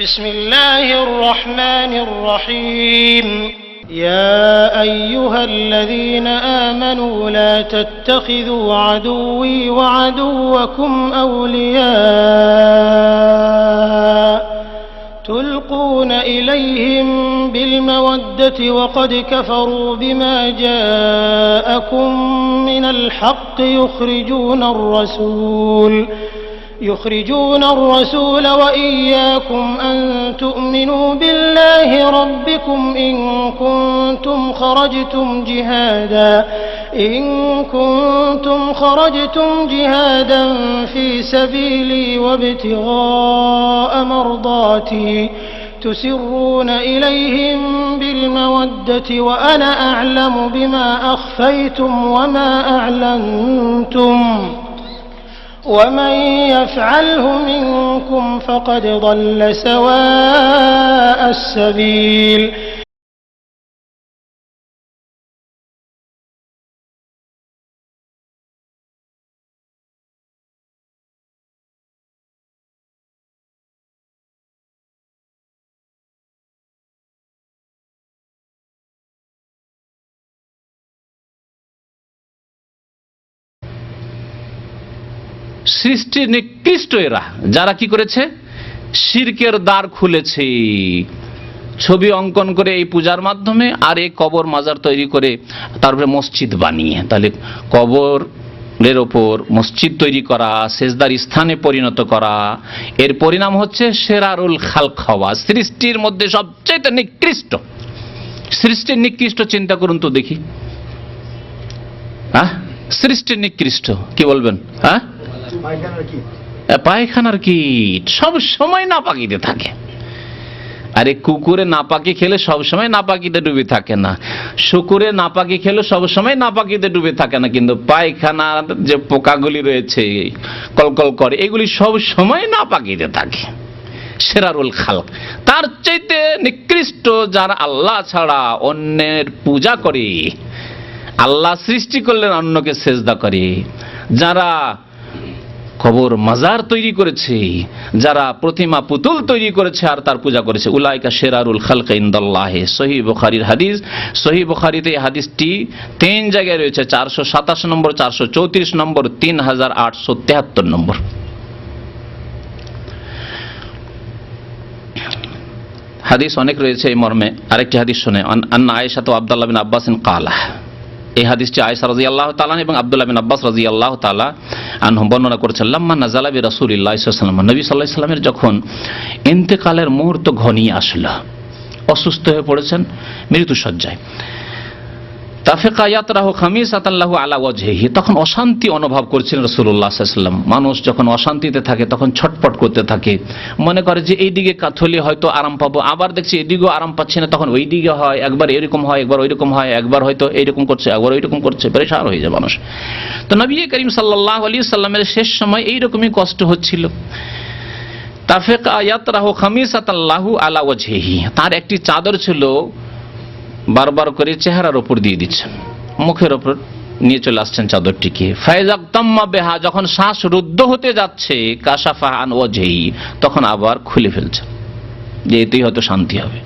بسم الله الرحمن الرحيم يا أيها الذين آمنوا لا تتخذوا عدوي وعدوكم أولياء تلقون إليهم بالمودة وقد كفروا بما جاءكم من الحق يخرجون الرسول وإياكم أن تؤمنوا بالله ربكم إن كنتم خرجتم جهادا في سبيلي وابتغاء مرضاتي تسرون إليهم بالمودة وأنا أعلم بما أخفيتم وما أعلنتم ومن يفعله منكم فقد ضل سواء السبيل সৃষ্টির নিকৃষ্ট এরা যারা কি করেছে, শিরকের দ্বার খুলেছে, ছবি অঙ্কন করে এই পূজার মাধ্যমে, আর এই কবর মাজার তৈরি করে তারপরে মসজিদ বানিয়ে, তাহলে কবরের ওপর মসজিদ তৈরি করা, সেজদার স্থানে পরিণত করা, এর পরিণাম হচ্ছে শেরারুল খালক হওয়া, সৃষ্টির মধ্যে সবচেয়ে নিকৃষ্ট। সৃষ্টির নিকৃষ্ট চিন্তা করুন তো দেখি, সৃষ্টির নিকৃষ্ট কি বলবেন? পায়খানার কীট সব সময় নাপাকিতে থাকে। আরে কুকুরে নাপাকি খেলে সব সময় নাপাকিতে ডুবে থাকে না, শুকুরে নাপাকি খেলে সব সময় নাপাকিতে ডুবে থাকে না, কিন্তু পায়খানার যে পোকাগুলি রয়েছে কলকল করে, এগুলি সব সময় নাপাকিতে থাকে। শেরারুল খালক, তার চাইতে নিকৃষ্ট যারা আল্লাহ ছাড়া অন্যের পূজা করে, আল্লাহ সৃষ্টি করলেন অন্যকে সেজদা করে, যারা কবর মাজার তৈরি করেছে, যারা প্রতিমা পুতুল তৈরি করেছে আর তার পূজা করেছে, উলাইকা শেরারুল খালক ইনদাল্লাহি। সহিহ বুখারীর হাদিস। সহিহ বুখারীতে এই হাদিসটি 3 জায়গায় রয়েছে, 427 নম্বর, 434 নম্বর, 3873 নম্বর। হাদিস অনেক রয়েছে এই মর্মে। আরেকটি হাদিস শুনে, আন্না আয়েশা তো আব্দুল্লাহ বিন আব্বাস কালা। এই হাদিসটি আয়েশা রাদিয়াল্লাহু তাআলা এবং আব্দুল্লাহ বিন আব্বাস রাদিয়াল্লাহু তাআলা আনহু বর্ণনা করেছেন। লাম্মা নাযালা বি রাসূলিল্লাহি সাল্লাল্লাহু আলাইহি ওয়াসাল্লাম, নবী সাল্লাল্লাহু আলাইহি ওয়াসাল্লামের যখন ইন্তেকালের মুহূর্ত ঘনিয়ে আসলো, অসুস্থ হয়ে পড়েছেন মৃত্যুশয্যায়, তাফিকা ইয়াতরাহু খামিসাতান লাহু আলা ওয়াজহিহি, তখন অশান্তি অনুভব করছিলেন রাসূলুল্লাহ সাল্লাল্লাহু আলাইহি ওয়াসাল্লাম। মানুষ যখন অশান্তিতে থাকে তখন ছটপট করতে থাকে, মনে করে যে এই দিকে কাথলি হয়তো আরাম পাবো, আবার দেখছি এদিকেও আরাম পাচ্ছি না, তখন ওই দিকে হয়, একবার এরকম হয়, একবার ওইরকম হয়, একবার হয়তো এইরকম করছে, একবার ওইরকম করছে, পরেশান হয়ে যায় মানুষ। তো নবী করিম সাল্লাল্লাহু আলাইহি ওয়াসাল্লামের শেষ সময় এইরকমই কষ্ট হচ্ছিল। তাফিকা ইয়াতরাহু খামিসাতান লাহু আলা ওয়াজহিহি, তার একটি চাদর ছিল, বারবার করে চেহারার ওপর দিয়ে দিচ্ছেন, মুখের ওপর নিয়ে চলে আসছেন চাদরটিকে। ফায়জাক তাম্মা বেহা, যখন শ্বাস রুদ্ধ হতে যাচ্ছে, কাশাফা আন ওয়াজহি, তখন আবার খুলে ফেলছেন, যে এতেই হয়তো শান্তি হবে।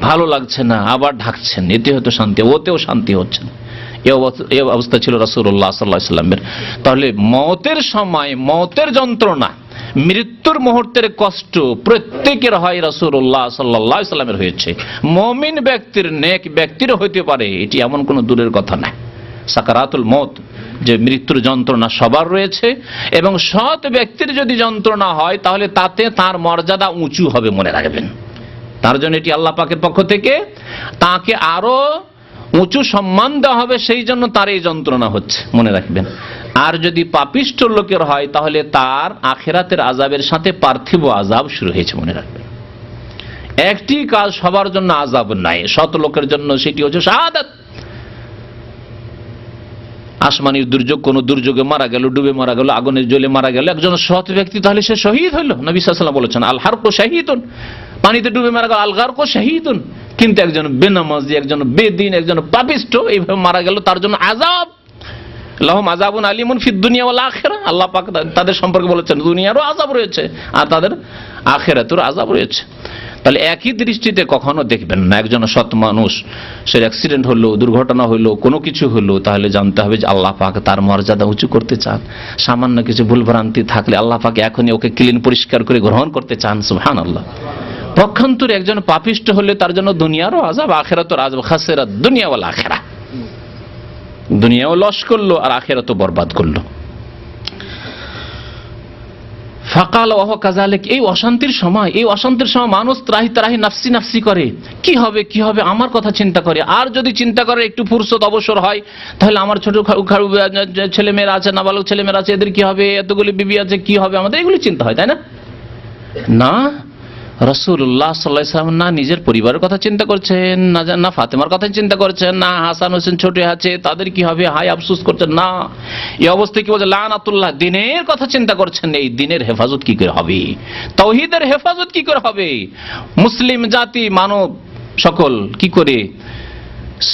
ভালো লাগছে না, আবার ঢাকছেন, এতে হয়তো শান্তি, ওতেও শান্তি হচ্ছে না। এই অবস্থা ছিল রাসূলুল্লাহ সাল্লাল্লাহু আলাইহি ওয়াসাল্লামের। তাহলে মওতের সময়, মওতের যন্ত্রণা, মৃত্যুর মুহূর্তের কষ্ট প্রত্যেকের হয়, রাসূলুল্লাহ সাল্লাল্লাহু আলাইহি ওয়াসাল্লামের হয়েছে। মুমিন ব্যক্তির, নেক ব্যক্তিরও হইতে পারে, এটি এমন কোনো দূরের কথা না। সাকারাতুল মওত, যে মৃত্যুর যন্ত্রণা সবার রয়েছে, এবং সৎ ব্যক্তির যদি যন্ত্রণা হয় তাহলে তাতে তার মর্যাদা উঁচু হবে, মনে রাখবেন। তার জন্য এটি আল্লাহ পাকের পক্ষ থেকে তাকে আরো উঁচু সম্মান দেওয়া হবে, সেই জন্য তার এই যন্ত্রণা হচ্ছে, মনে রাখবেন। আর যদি পাপিষ্ঠ লোকের হয় তাহলে তার আখিরাতের আযাবের সাথে পার্থিব আযাব শুরু হয়েছে, মনে রাখবেন। একটি কাজ সবার জন্য আযাব নাই, সৎ লোকের জন্য সেটি হচ্ছে শাহাদাত। আসমানি দুর্যোগ, কোন দুর্যোগে মারা গেল, ডুবে মারা গেল, আগুনের জ্বলে মারা গেল একজন সৎ ব্যক্তি, তাহলে সে শহীদ হলো। নবী সাল্লাল্লাহু আলাইহি ওয়াসাল্লাম বলেছেন, আল হারকু শাহীদুন, পানিতে ডুবে মারা গেল, আল গারকু শাহীদুন। কিন্তু একজন বেনামাজি, একজন বেদিন, একজন পাপিষ্ঠ এইভাবে মারা গেল, তার জন্য আযাব। লাহুম আযাবুন আলীমুন ফিদ দুনিয়া ওয়াল আখিরাহ, আল্লাহ পাক তাদের সম্পর্কে বলেছেন দুনিয়ারও আযাব রয়েছে আর তাদের আখিরাতেরও আযাব রয়েছে। তাহলে একই দৃষ্টিতে কখনো দেখবেন না। একজন সৎ মানুষ, সে অ্যাক্সিডেন্ট হলো, দুর্ঘটনা হলো, কোনো কিছু হলো, তাহলে জানতে হবে যে আল্লাহ পাক তার মর্যাদা উঁচু করতে চান। সামান্য কিছু ভুলভ্রান্তি থাকলে আল্লাহ পাক এখনই ওকে ক্লিন, পরিষ্কার করে গ্রহণ করতে চান। সুবহানাল্লাহ। পক্ষান্তরে একজন পাপিষ্ট হলে তার জন্য দুনিয়ারও আযাব, আখিরাতের আযাব, খাসিরাত দুনিয়া ওয়াল আখিরাহ। দুনিয়াও লস করলো আর আখিরাতও বরবাদ করলো। ফাকাল ওয়াহ কাযালিক। এই অশান্তির সময় মানুষ ত্রাহি নাফসি নাফসি করে, কি হবে কি হবে, আমার কথা চিন্তা করে। আর যদি চিন্তা করে একটু ফুরসত অবসর হয়, তাহলে আমার ছোট খাড়ু ছেলেমেয়েরা আছে, নাবালক ছেলেমেয়েরা আছে, এদের কি হবে, এতগুলি বিবি আছে, কি হবে আমাদের, এগুলি চিন্তা হয়, তাই না? না, রাসূলুল্লাহ সাল্লাল্লাহু আলাইহি ওয়াসাল্লাম না নিজের পরিবারের কথা চিন্তা করছেন, না ফাতেমার কথা চিন্তা করছেন, না হাসান হোসেন ছোট আছে তাদের কি হবে, হাই আফসোস করছেন, না। এই অবস্থায় কি বলছে, লানাতুল্লাহ, দিনের কথা চিন্তা করছেন। এই দিনের হেফাজত কি করে হবে, তাওহীদের হেফাজত কি করে হবে, মুসলিম জাতি মানব সকল কি করে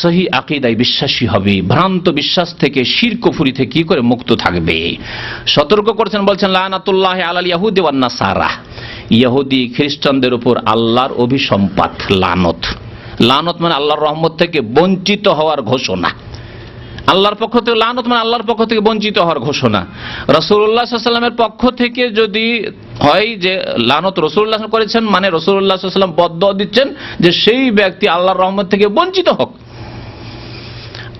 সহি আকীদায় বিশ্বাসী হবে, ভ্রান্ত বিশ্বাস থেকে, শিরক কুফরি থেকে কি করে মুক্ত থাকবে, সতর্ক করছেন। বলছেন লানাতুল্লাহি আলাল ইয়াহুদি ওয়ান নাসারা, ইহুদি খ্রিস্টানদের উপর আল্লাহর অভিসম্পাত, লানত। লানত মানে আল্লাহর রহমত থেকে বঞ্চিত হওয়ার ঘোষণা। আল্লাহর পক্ষ থেকে লানত মানে আল্লাহর পক্ষ থেকে বঞ্চিত হওয়ার ঘোষণা। রাসূলুল্লাহ সাল্লাল্লাহু আলাইহি ওয়াসাল্লামের পক্ষ থেকে যদি হয় যে লানত রাসূলুল্লাহ করেছেন, মানে রাসূলুল্লাহ সাল্লাল্লাহু আলাইহি ওয়াসাল্লাম বদদুয়া দিচ্ছেন যে সেই ব্যক্তি আল্লাহর রহমত থেকে বঞ্চিত হোক।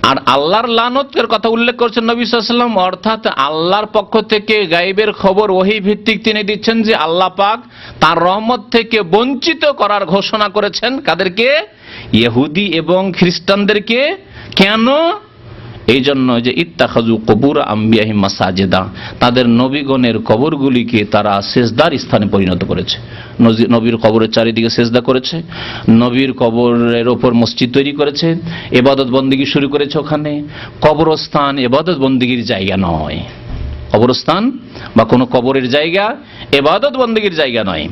আর আল্লাহর লানতের কথা উল্লেখ করছেন নবী সাল্লাল্লাহু আলাইহি ওয়াসাল্লাম, অর্থাৎ আল্লাহর পক্ষ থেকে গায়বের খবর ওহী ভিত্তিক তিনি দিচ্ছেন যে আল্লাহ পাক তার রহমত থেকে বঞ্চিত করার ঘোষণা করেছেন। কাদেরকে? ইহুদি এবং খ্রিস্টানদেরকে। কেন? এই জন্য যে ইত্তাখাযু কুবুর আম্বিয়াহিম মাসাজিদা, তাদের নবীগণের কবরগুলিকে তারা সেজদার স্থানে পরিণত করেছে। নবীর কবরের চারিদিকে সেজদা করেছে, নবীর কবরের ওপর মসজিদ তৈরি করেছে, ইবাদত বন্দেগী শুরু করেছে ওখানে। কবরস্থান ইবাদত বন্দেগীর জায়গা নয়, কবরস্থান বা কোনো কবরের জায়গা ইবাদত বন্দেগীর জায়গা নয়।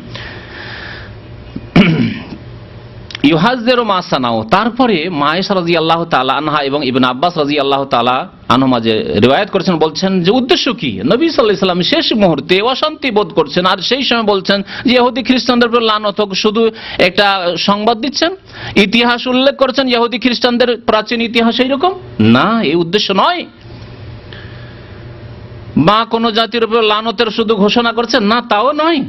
ইউহাজ্জিরু মা সানাউ। তারপরে মা আয়েশা রাদিয়াল্লাহু তাআলা আনহা এবং ইবনে আব্বাস রাদিয়াল্লাহু তাআলা আনহুমা যে রিওয়ায়াত করেছেন, বলছেন যে উদ্দেশ্য কি, নবী সাল্লাল্লাহু আলাইহি ওয়াসাল্লাম শেষ মুহূর্তে অশান্তি বোধ করছেন, আর সেই সময় বলছেন যে ইহুদি খ্রিস্টানদের উপর লানত হোক, শুধু একটা সংবাদ দিচ্ছেন, ইতিহাস উল্লেখ করছেন ইহুদি খ্রিস্টানদের প্রাচীন ইতিহাস এইরকম না, এই উদ্দেশ্য নয়। বা কোন জাতির উপর লানতের শুধু ঘোষণা করছেন না, তাও নয়।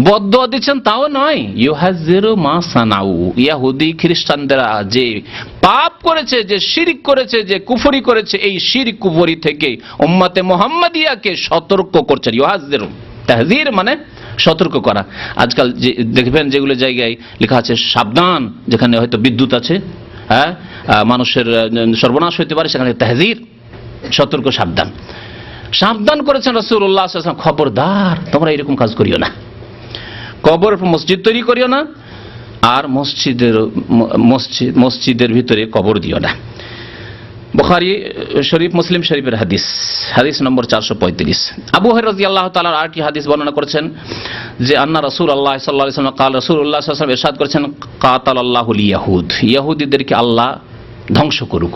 বদদুয়া দিচ্ছেন, তাও নয়। ইউহাজ্জিরু মা সানাউ, ইহুদি খ্রিস্টানরা যে পাপ করেছে, যে শিরক করেছে, যে কুফরি করেছে, এই শিরক কুফরি থেকে উম্মতে মুহাম্মাদিয়াকে সতর্ক করছেন। ইউহাজ্জিরু, তাহযীর মানে সতর্ক করা। আজকাল যে দেখবেন যেগুলো জায়গায় লেখা আছে সাবধান, যেখানে হয়তো বিদ্যুৎ আছে, হ্যাঁ, মানুষের সর্বনাশ হতে পারে, সেখানে তাহযীর, সতর্ক, সাবধান। সাবধান করেছেন রাসূলুল্লাহ সাল্লাল্লাহু আলাইহি ওয়াসাল্লাম, খবরদার তোমরা এরকম কাজ করিও না, কবরের উপর মসজিদ তৈরি করিও না, আর মসজিদের ভিতরে কবর দিও না। বুখারী শরীফ, মুসলিম শরীফের হাদিস নম্বর 435। আবু হুরায়রা রাদিয়াল্লাহু তাআলা আরেকটি হাদিস বর্ণনা করেছেন যে আন্না রাসূলুল্লাহ সাল্লাল্লাহু আলাইহি ওয়াসাল্লাম রাসূলুল্লাহ সাল্লাল্লাহু আলাইহি ওয়াসাল্লাম ইরশাদ করেছেন, কাতালাল্লাহুল ইয়াহুদ, ইহুদিদেরকে আল্লাহ ধ্বংস করুক।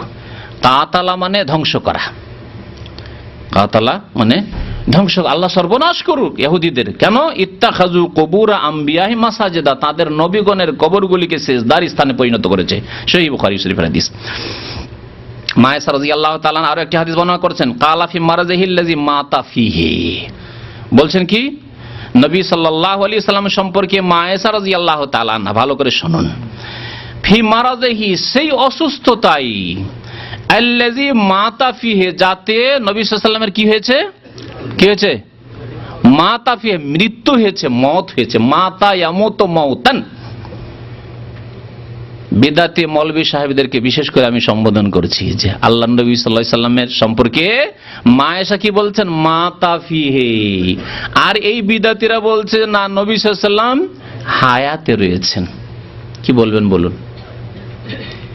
কাতালা মানে ধ্বংস করা, কাতালা মানে ধ্বংস, আল্লাহ সর্বনাশ করুক ইহুদিদের। কেন? ইত্তাখাযু কুবুর আম্বিয়াহিম মাসাজিদা, তাদের নবীগণের কবরগুলিকে সেজদার স্থানে পরিণত করেছে। সহিহ বুখারী শরীফের হাদিস। মা আয়েশা রাদিয়াল্লাহু তাআলা আরো একটি হাদিস বর্ণনা করেছেন, কালা ফি মারাজিহিল্লাযী মাতা ফিহি, বলছেন কি নবী সাল্লাল্লাহু আলাইহি ওয়াসাল্লাম সম্পর্কে মা আয়েশা রাদিয়াল্লাহু তাআলা, ভালো করে শুনুন, ফি মারাজিহি, সেই অসুস্থতাই, আল্লাযী মাতা ফিহি, যাতে নবী সাল্লাল্লাহু আলাইহি ওয়াসাল্লামের কি হয়েছে, কি হয়েছে, মাতা ফিহি, মৃত্যু হয়েছে, মওত হয়েছে। মাতা ইয়ামুতু মাউতান। বিদাতি মৌলভী সাহেবদেরকে বিশেষ করে আমি সম্বোধন করছি যে আল্লাহর নবী সাল্লাল্লাহু আলাইহি ওয়াসাল্লামের সম্পর্কে মা আয়েশা কি বলছেন, মাতা ফিহি। আর এই বিদাতিরা বলছে না, নবী সাল্লাল্লাহু আলাইহি ওয়াসাল্লাম হায়াতে রয়েছেন। কি বলবেন বলুন?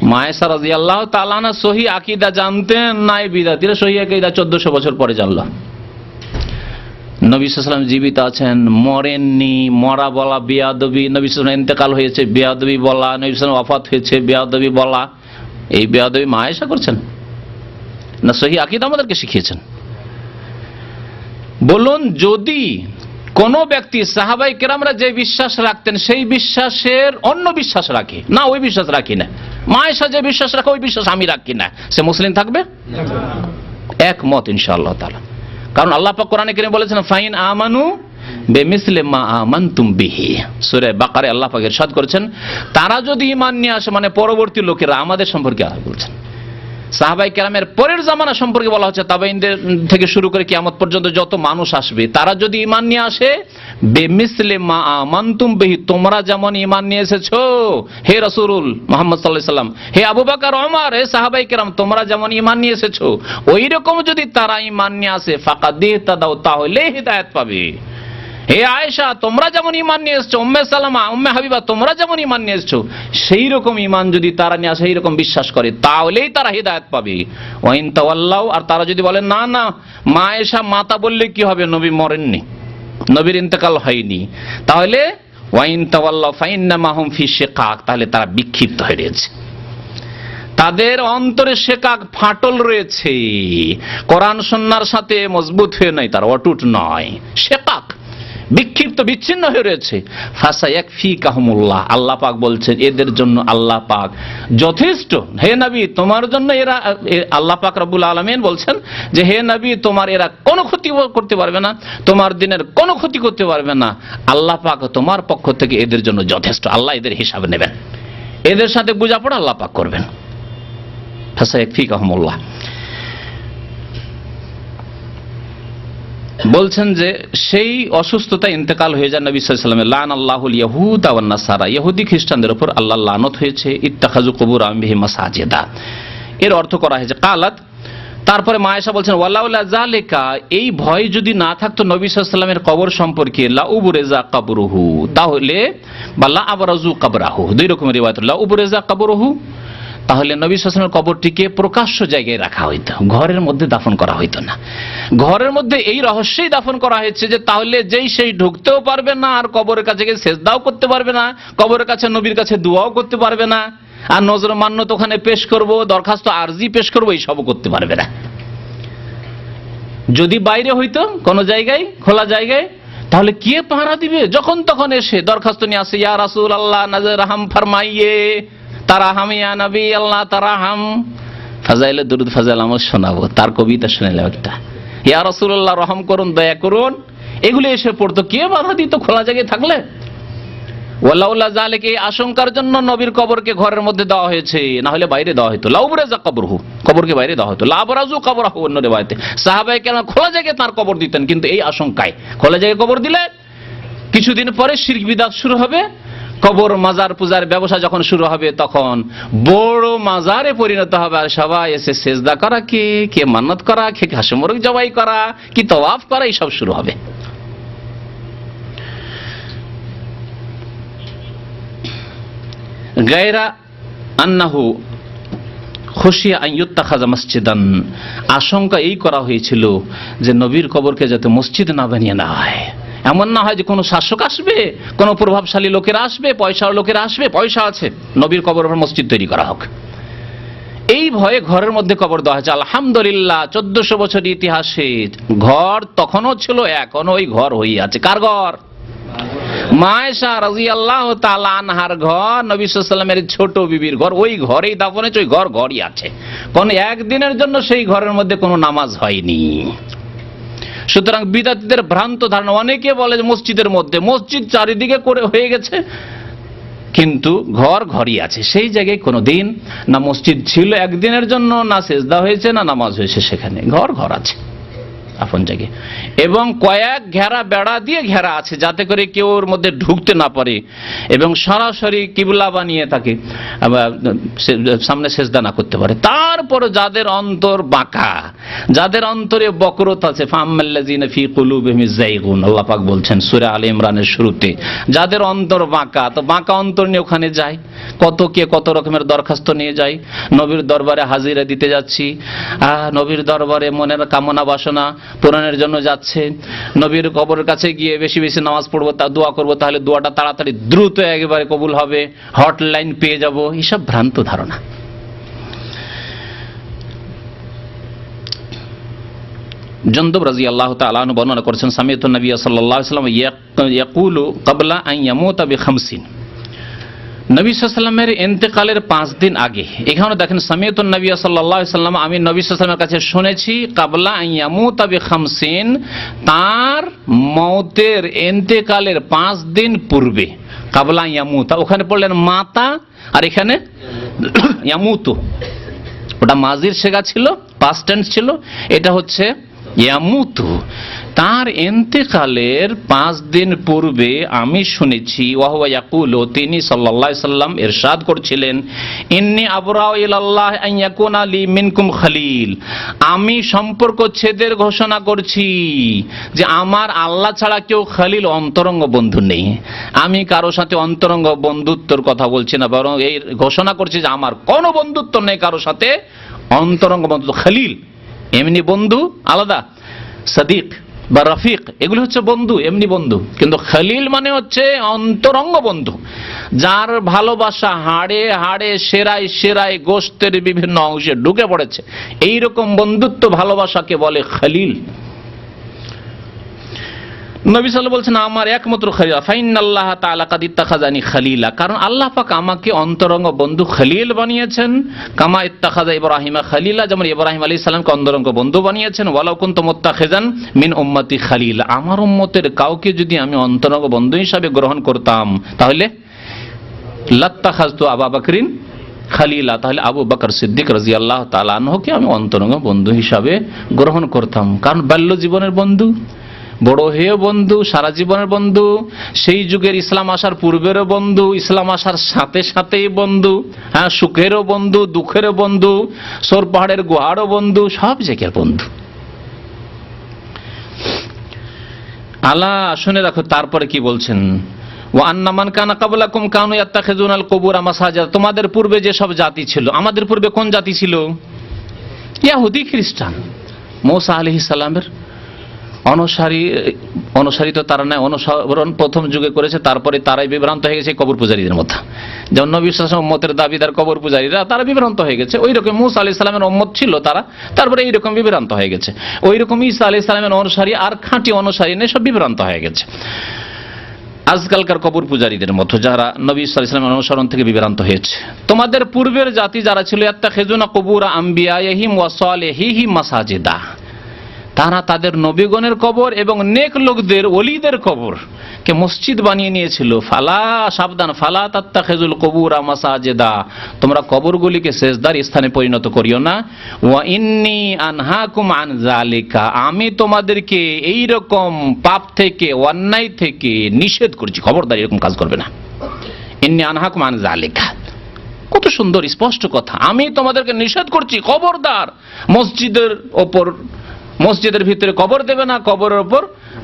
মা আয়েশা রাদিয়াল্লাহু তাআলা আনহা সহিহ আকীদা জানতেন না, এই বিদাতিরা সহিহ আকীদা 1400 বছর পরে জানলো। নবী সাল্লাল্লাহু আলাইহি ওয়াসাল্লাম জীবিত আছেন, মরেননি, মরা বলা বেয়াদবি, নবী সাল্লাল্লাহু আলাইহি ওয়াসাল্লাম ইন্তেকাল হয়েছে বেয়াদবি বলা, নবী সাল্লাল্লাহু আলাইহি ওয়াসাল্লাম ওয়াফাত হয়েছে বেয়াদবি বলা, এই বেয়াদবি মা আয়েশা করছেন না সহিহ আকীদা আমাদেরকে শিখিয়েছেন? বলুন, যদি কোন ব্যক্তি সাহাবাই কেরামরা যে বিশ্বাস রাখতেন সেই বিশ্বাসের অন্য বিশ্বাস রাখে না, ওই বিশ্বাস রাখি না, মা আয়েশা যে বিশ্বাস রাখে ওই বিশ্বাস আমি রাখি না, সে মুসলিম থাকবে? একমত ইনশাআল্লাহ তাআলা। কারণ আল্লাহ পাক কোরআনে কারীমে বলেছেন ফাইন আমানু বিমিসলি মা আমানতুম বিহি, সূরা বাকারায় আল্লাহ পাক ইরশাদ করেছেন তারা যদি ঈমান নিয়ে আসে, মানে পরবর্তী লোকেরা, আমাদের সম্পর্কে বলছেন, সাহাবাই কেরামের পরের জামানা সম্পর্কে বলা হচ্ছে, তাবেঈনদের থেকে শুরু করে কিয়ামত পর্যন্ত যত মানুষ আসবে তারা যদি ঈমান নিয়ে আসে বিমিসলি মা আমানতুম বিহি, তোমরা যেমন ঈমান নিয়ে এসেছো হে রাসূল মুহাম্মদ সাল্লাল্লাহু আলাইহি ওয়াসাল্লাম, হে আবু বকর ওমর, হে সাহাবাই কেরাম, তোমরা যেমন ঈমান নিয়ে এসেছো ওই রকম যদি তারা ঈমান নিয়ে আসে ফাকাদ ইহতাদাউ, তাহলে হিদায়াত পাবে। হে আয়েশা, তোমরা যেমন ঈমান নিয়ে এসেছো, উম্মে সালামা, উম্মে হাবিবা, তোমরা যেমন ঈমান নিয়ে এসেছো সেই রকম ঈমান যদি তারা নিয়ে আসে, সেই রকম বিশ্বাস করে, তাহলেই তারা হিদায়াত পাবে। ওয়াইন তাওয়াল্লাউ, আর তারা যদি বলে না না মা আয়েশা মাতা বললে কি হবে, নবী মরেননি, নবীর ইন্তেকাল হয়নি, তাহলে ওয়াইন তাওয়াল্লাউ ফাইন্নামা হুম ফি শিকাক, তাহলে তারা বিক্ষিপ্ত হয়ে রয়েছে, তাদের অন্তরে শিকাক, ফাটল রয়েছে, কোরআন সুন্নাহর সাথে মজবুত হয়ে নাই, তারা অটুট নয়, শিকাক, বিক্ষিপ্ত, বিচ্ছিন্ন হয়ে রয়েছে। ফাসায়াকফিকাহুমুল্লাহ, আল্লাহ পাক বলছেন এদের জন্য আল্লাহ পাক যথেষ্ট। হে নবী তোমার জন্য এরা, আল্লাহ পাক রব্বুল আলামিন বলছেন যে হে নবী তোমার এরা কোনো ক্ষতি করতে পারবে না, তোমার দিনের কোনো ক্ষতি করতে পারবে না, আল্লাহ পাক তোমার পক্ষ থেকে এদের জন্য যথেষ্ট। আল্লাহ এদের হিসাব নেবেন, এদের সাথে বোঝাপড়া আল্লাহ পাক করবেন। ফাসায়াকফিকাহুমুল্লাহ বলছেন যে সেই অসুস্থতা ইন্তেকাল হয়ে যায় নবী সাল্লাল্লাহু আলাইহি ওয়াসাল্লামের, লানাল্লাহুল ইয়াহুদা ওয়ান নাসারা, ইহুদি খ্রিস্টানদের উপর আল্লাহর লানত হয়েছে, ইত্তাখাযু কুবুর আনবিহি মাসাজিদা, এর অর্থ করা হয়েছে কালাত। তারপরে মা আয়েশা বলছেন ওয়ালাউলা যালিকা, এই ভয় যদি না থাকতো নবী সাল্লাল্লাহু আলাইহি ওয়াসাল্লামের কবর সম্পর্কে, লা উবরিজা কবরুহু, তাহলে বা লা আবরাজু কবরাহু, দুই রকমের রিওয়ায়াত, লা উবরিজা কবরুহু, তাহলে নবী সাল্লাল্লাহু আলাইহি ওয়াসাল্লামের কবরটিকে প্রকাশ্য জায়গায় রাখা হইতো, ঘরের মধ্যে দাফন করা হইতো না। ঘরের মধ্যে এই রহস্যই দাফন করা হয়েছে যে তাহলে যেই সেই ঢুকতেও পারবে না, আর কবরের কাছে গিয়ে সেজদাও করতে পারবে না, কবরের কাছে নবীর কাছে দোয়াও করতে পারবে না, আর নজর মান্নত ওখানে পেশ করব, দরখাস্ত আরজি পেশ করব, এইসবও করতে পারবে না। যদি বাইরে হইতো কোন জায়গায়, খোলা জায়গায়, তাহলে কে পাহারা দিবে? যখন তখন এসে দরখাস্ত নিয়ে আসে, ইয়া রাসূলুল্লাহ নজর রহম ফরমাইয়ে, তারাহাম ইয়া নবী আল্লাহ তারাহাম, ফাজাইলে দুরুদ ফাজাইল আমল শোনাবো, তার কবিতা শুনাইলাম একটা, ইয়া রাসূলুল্লাহ রহম করুন, দয়া করুন, এগুলো এসে পড়তো, কে বাধা দিত খোলা জায়গায় থাকলে? ওয়ালাউলা যালিকা, এই আশঙ্কার জন্য নবীর কবরকে ঘরের মধ্যে দেওয়া হয়েছে, না হলে বাইরে দেওয়া হতো, লাউবরাজা কবরহু, কবরকে বাইরে দেওয়া হতো, লাবরাজু কবরহু, অন্য রিওয়ায়াতে সাহাবায়ে কেরাম খোলা জায়গায় তার কবর দিতেন, কিন্তু এই আশঙ্কায় খোলা জায়গায় কবর দিলে কিছুদিন পরে শিরক বিদআত শুরু হবে, কবর মাজার পূজার ব্যবসা যখন শুরু হবে তখন বড় মাজারে পরিণত হবে, আর সবাই এসে সেজদা করা, কে মান্নত করা, কে হাঁস মুরগ জবাই করা, কি তওয়াফ করা, এইসব শুরু হবে। গায়রা আন্নাহু খুশিয়া আন ইউত্তাখাযা মসজিদান, আশঙ্কা এই করা হয়েছিল যে নবীর কবরকে যাতে মসজিদ না বানিয়ে না হয়, এমন না হয় যে কোনো শাসক আসবে, কোনো প্রভাবশালী লোকেরা আসবে, পয়সার লোকেরা আসবে, পয়সা আছে, নবীর কবর উপর মসজিদ তৈরি করা হোক, এই ভয়ে ঘরের মধ্যে কবর দেওয়া হয়েছে। আলহামদুলিল্লাহ 1400 বছর ইতিহাসে ঘর তখনও ছিল, এখনো ওই ঘর হয়ে আছে। কার ঘর? মা আয়েশা রাদিয়াল্লাহু তাআলা আনহার ঘর, নবী সাল্লাল্লাহু আলাইহি ওয়াসাল্লামের ছোট বিবির ঘর, ওই ঘরেই দাফন হয়েছে, ওই ঘর ঘরই আছে, কোন একদিনের জন্য সেই ঘরের মধ্যে কোনো নামাজ হয়নি। সুতরাং বিদআতীদের ভ্রান্ত ধারণা, অনেকে বলে যে মসজিদের মধ্যে, মসজিদ চারিদিকে করে হয়ে গেছে, কিন্তু ঘর ঘরই আছে, সেই জায়গায় কোনোদিন না মসজিদ ছিল একদিনের জন্য, না সেজদা হয়েছে, না নামাজ হয়েছে, সেখানে ঘর ঘর আছে আপন জায়গায়, এবং কয়েক ঘেরা বেড়া দিয়ে ঘেরা আছে যাতে করে কেউ ওর মধ্যে ঢুকতে না পারে, এবং সরাসরি কিবলা বানিয়ে তাকে সামনে সেজদা না করতে পারে। তারপরে যাদের অন্তর বাঁকা, যাদের অন্তরে বকরত আছে, ফাআম্মাল্লাযিনা ফি কুলুবিহিম যায়গুন, আল্লাহ পাক বলছেন সূরা আলে ইমরানের শুরুতে, যাদের অন্তর বাঁকা, তো বাঁকা অন্তর নিয়ে ওখানে যায়, কত রকমের দরখাস্ত নিয়ে যায়, নবীর দরবারে হাজিরা দিতে যাচ্ছি, নবীর দরবারে মনের কামনা বাসনা পূরণের জন্য যাচ্ছে, নবীর কবরের কাছে গিয়ে বেশি বেশি নামাজ পড়বো, তা দোয়া করবো, তাহলে দোয়াটা তাড়াতাড়ি দ্রুত একেবারে কবুল হবে, হটলাইন পেয়ে যাব, এসব ভ্রান্ত ধারণা। জুনদুব রাদিয়াল্লাহু তাআলা আনহু বর্ণনা করেছেন সামিআতু নবী সাল্লাল্লাহু আলাইহি ওয়াসাল্লাম ইয়াকুলু ক্বাবলা আন ইয়ামুতা বি50। নবী সাল্লাল্লাহু আলাইহি ওয়াসাল্লামের ইন্তেকালের 5 দিন আগে, এখানে দেখেন সামিআতু নবী সাল্লাল্লাহু আলাইহি ওয়াসাল্লাম, আমি নবী সাল্লাল্লাহু আলাইহি ওয়াসাল্লামের কাছে শুনেছি ক্বাবলা আন ইয়ামুতা বি50, তার মওতের ইন্তেকালের 5 দিন পূর্বে। ক্বাবলা আন ইয়ামুতা ওখানে পড়লেন মাতা, আর এখানে ইয়ামুতু, ওটা মাজির সেগা ছিল, পাস্ট টেন্স ছিল, এটা হচ্ছে ইয়ামুতু। তার ইন্তেকালের 5 দিন পূর্বে আমি শুনেছি ওয়াহুয়া ইয়াকুলু, তিনি সাল্লাল্লাহু আলাইহি সাল্লাম ইরশাদ করছিলেন, ইন্নী আবরাউ ইলাল্লাহ আন ইয়াকুনা লি মিনকুম খলিল, আমি সম্পর্ক ছেদের ঘোষণা করছি যে আমার আল্লাহ ছাড়া কেউ খলিল অন্তরঙ্গ বন্ধু নেই। আমি কারো সাথে অন্তরঙ্গ বন্ধুত্বর কথা বলছি না, বরং এই ঘোষণা করছি যে আমার কোনো বন্ধুত্ব নেই কারো সাথে অন্তরঙ্গ বন্ধুত্ব। খলিল এমনি বন্ধু আলাদা, সাদিক বা রফিক এগুলো হচ্ছে বন্ধু, এমনি বন্ধু, কিন্তু খলিল মানে হচ্ছে অন্তরঙ্গ বন্ধু, যার ভালোবাসা হাড়ে হাড়ে সেরায় সেরায় গোশতের বিভিন্ন অংশে ঢুকে পড়েছে। এইরকম বন্ধুত্ব ভালোবাসাকে বলে খলিল। নবী সাল্লাল্লাহু বলছেন আমার একমাত্র খলিল, ফাইনাল্লাহ তাআলা কাদ ইত্তাখাযানি খলিলা, কারণ আল্লাহ পাক আমাকে অন্তরঙ্গ বন্ধু খলিল বানিয়েছেন। কামা ইত্তাখাযা ইব্রাহিমা খলিলা, যেমন ইব্রাহিম আলাইহিস সালামকে অন্তরঙ্গ বন্ধু বানিয়েছেন। ওয়ালাউ কুনতু মুত্তাখিযান মিন উম্মতি খলিলা, আমার উম্মতের কাউকে যদি আমি অন্তরঙ্গ বন্ধু হিসাবে গ্রহণ করতাম তাহলে লাত্তাখাযতু আবু বকরিন খলিলা, তাহলে আবু বকর সিদ্দিক রাদিয়াল্লাহু তাআলা আনহুকে আমি অন্তরঙ্গ বন্ধু হিসাবে গ্রহণ করতাম। কারণ বাল্য জীবনের বন্ধু, বড় হয়েও বন্ধু, সারা জীবনের বন্ধু, সেই যুগের ইসলাম আসার পূর্বেরও বন্ধু, ইসলাম আসার সাথে সাথেই বন্ধু, হ্যাঁ, সুখেরও বন্ধু, দুঃখেরও বন্ধু, সোর পাহাড়ের গুহারও বন্ধু, সব জায়গার বন্ধু। আল্লাহ শুনে রাখো তারপরে কি বলছেন, ওয়া আন্না মান কানা ক্বাবলাকুম কানু ইয়াত্তাখিযুনাল কুবুরা মাসাজিদ, তোমাদের পূর্বে যে সব জাতি ছিল, আমাদের পূর্বে কোন জাতি ছিল? ইহুদি খ্রিস্টান। মূসা আলাইহিস সালামের অনুসারী তো তারা নয়, অনুসরণ প্রথম যুগে করেছে, তারপরে তারাই বিভ্রান্ত হয়ে গেছে কবর পূজারীদের মতো। যেমন নবী সাল্লাল্লাহু আলাইহি ওয়াসাল্লাম উম্মতের দাবিদার কবর পূজারীরা, তারা বিভ্রান্ত হয়ে গেছে। ওই রকম মূসা আলাইহিস সালামের উম্মত ছিল তারা, তারপরে এইরকম বিভ্রান্ত হয়ে গেছে। ওই রকম ঈসা আলাইহিস সালামের অনুসারী আর খাঁটি অনুসারী নেই, সব বিভ্রান্ত হয়ে গেছে আজকালকার কবর পূজারীদের মতো, যারা নবী সাল্লাল্লাহু আলাইহি ওয়াসাল্লামের অনুসরণ থেকে বিভ্রান্ত হয়েছে। তোমাদের পূর্বের জাতি যারা ছিল, ইয়াত্তাখিযুনা কুবুরা আম্বিয়াইহিম ওয়া সালিহিহিম মাসাজিদা, তারা তাদের নবীগণের কবর এবং নেক লোকদের, ওলিদের কবর কে মসজিদ বানিয়ে নিয়েছিল। ফালা, সাবধান, ফালা তাত্তাখিযুল কুবুরা মাসাজিদা, তোমরা কবরগুলিকে সেজদার স্থানে পরিণত করিও না। ওয়া ইন্নী আনহাকুম আন যালিকা, আমি তোমাদেরকে এই রকম পাপ থেকে, অন্যায় থেকে নিষেধ করছি, খবরদার এরকম কাজ করবে না। ইন্নী আনহাকুম আন যালিকা, কত সুন্দর স্পষ্ট কথা, আমি তোমাদেরকে নিষেধ করছি, খবরদার মসজিদের ওপর, মসজিদের ভিতরে কবর দেবে না, কবরের উপর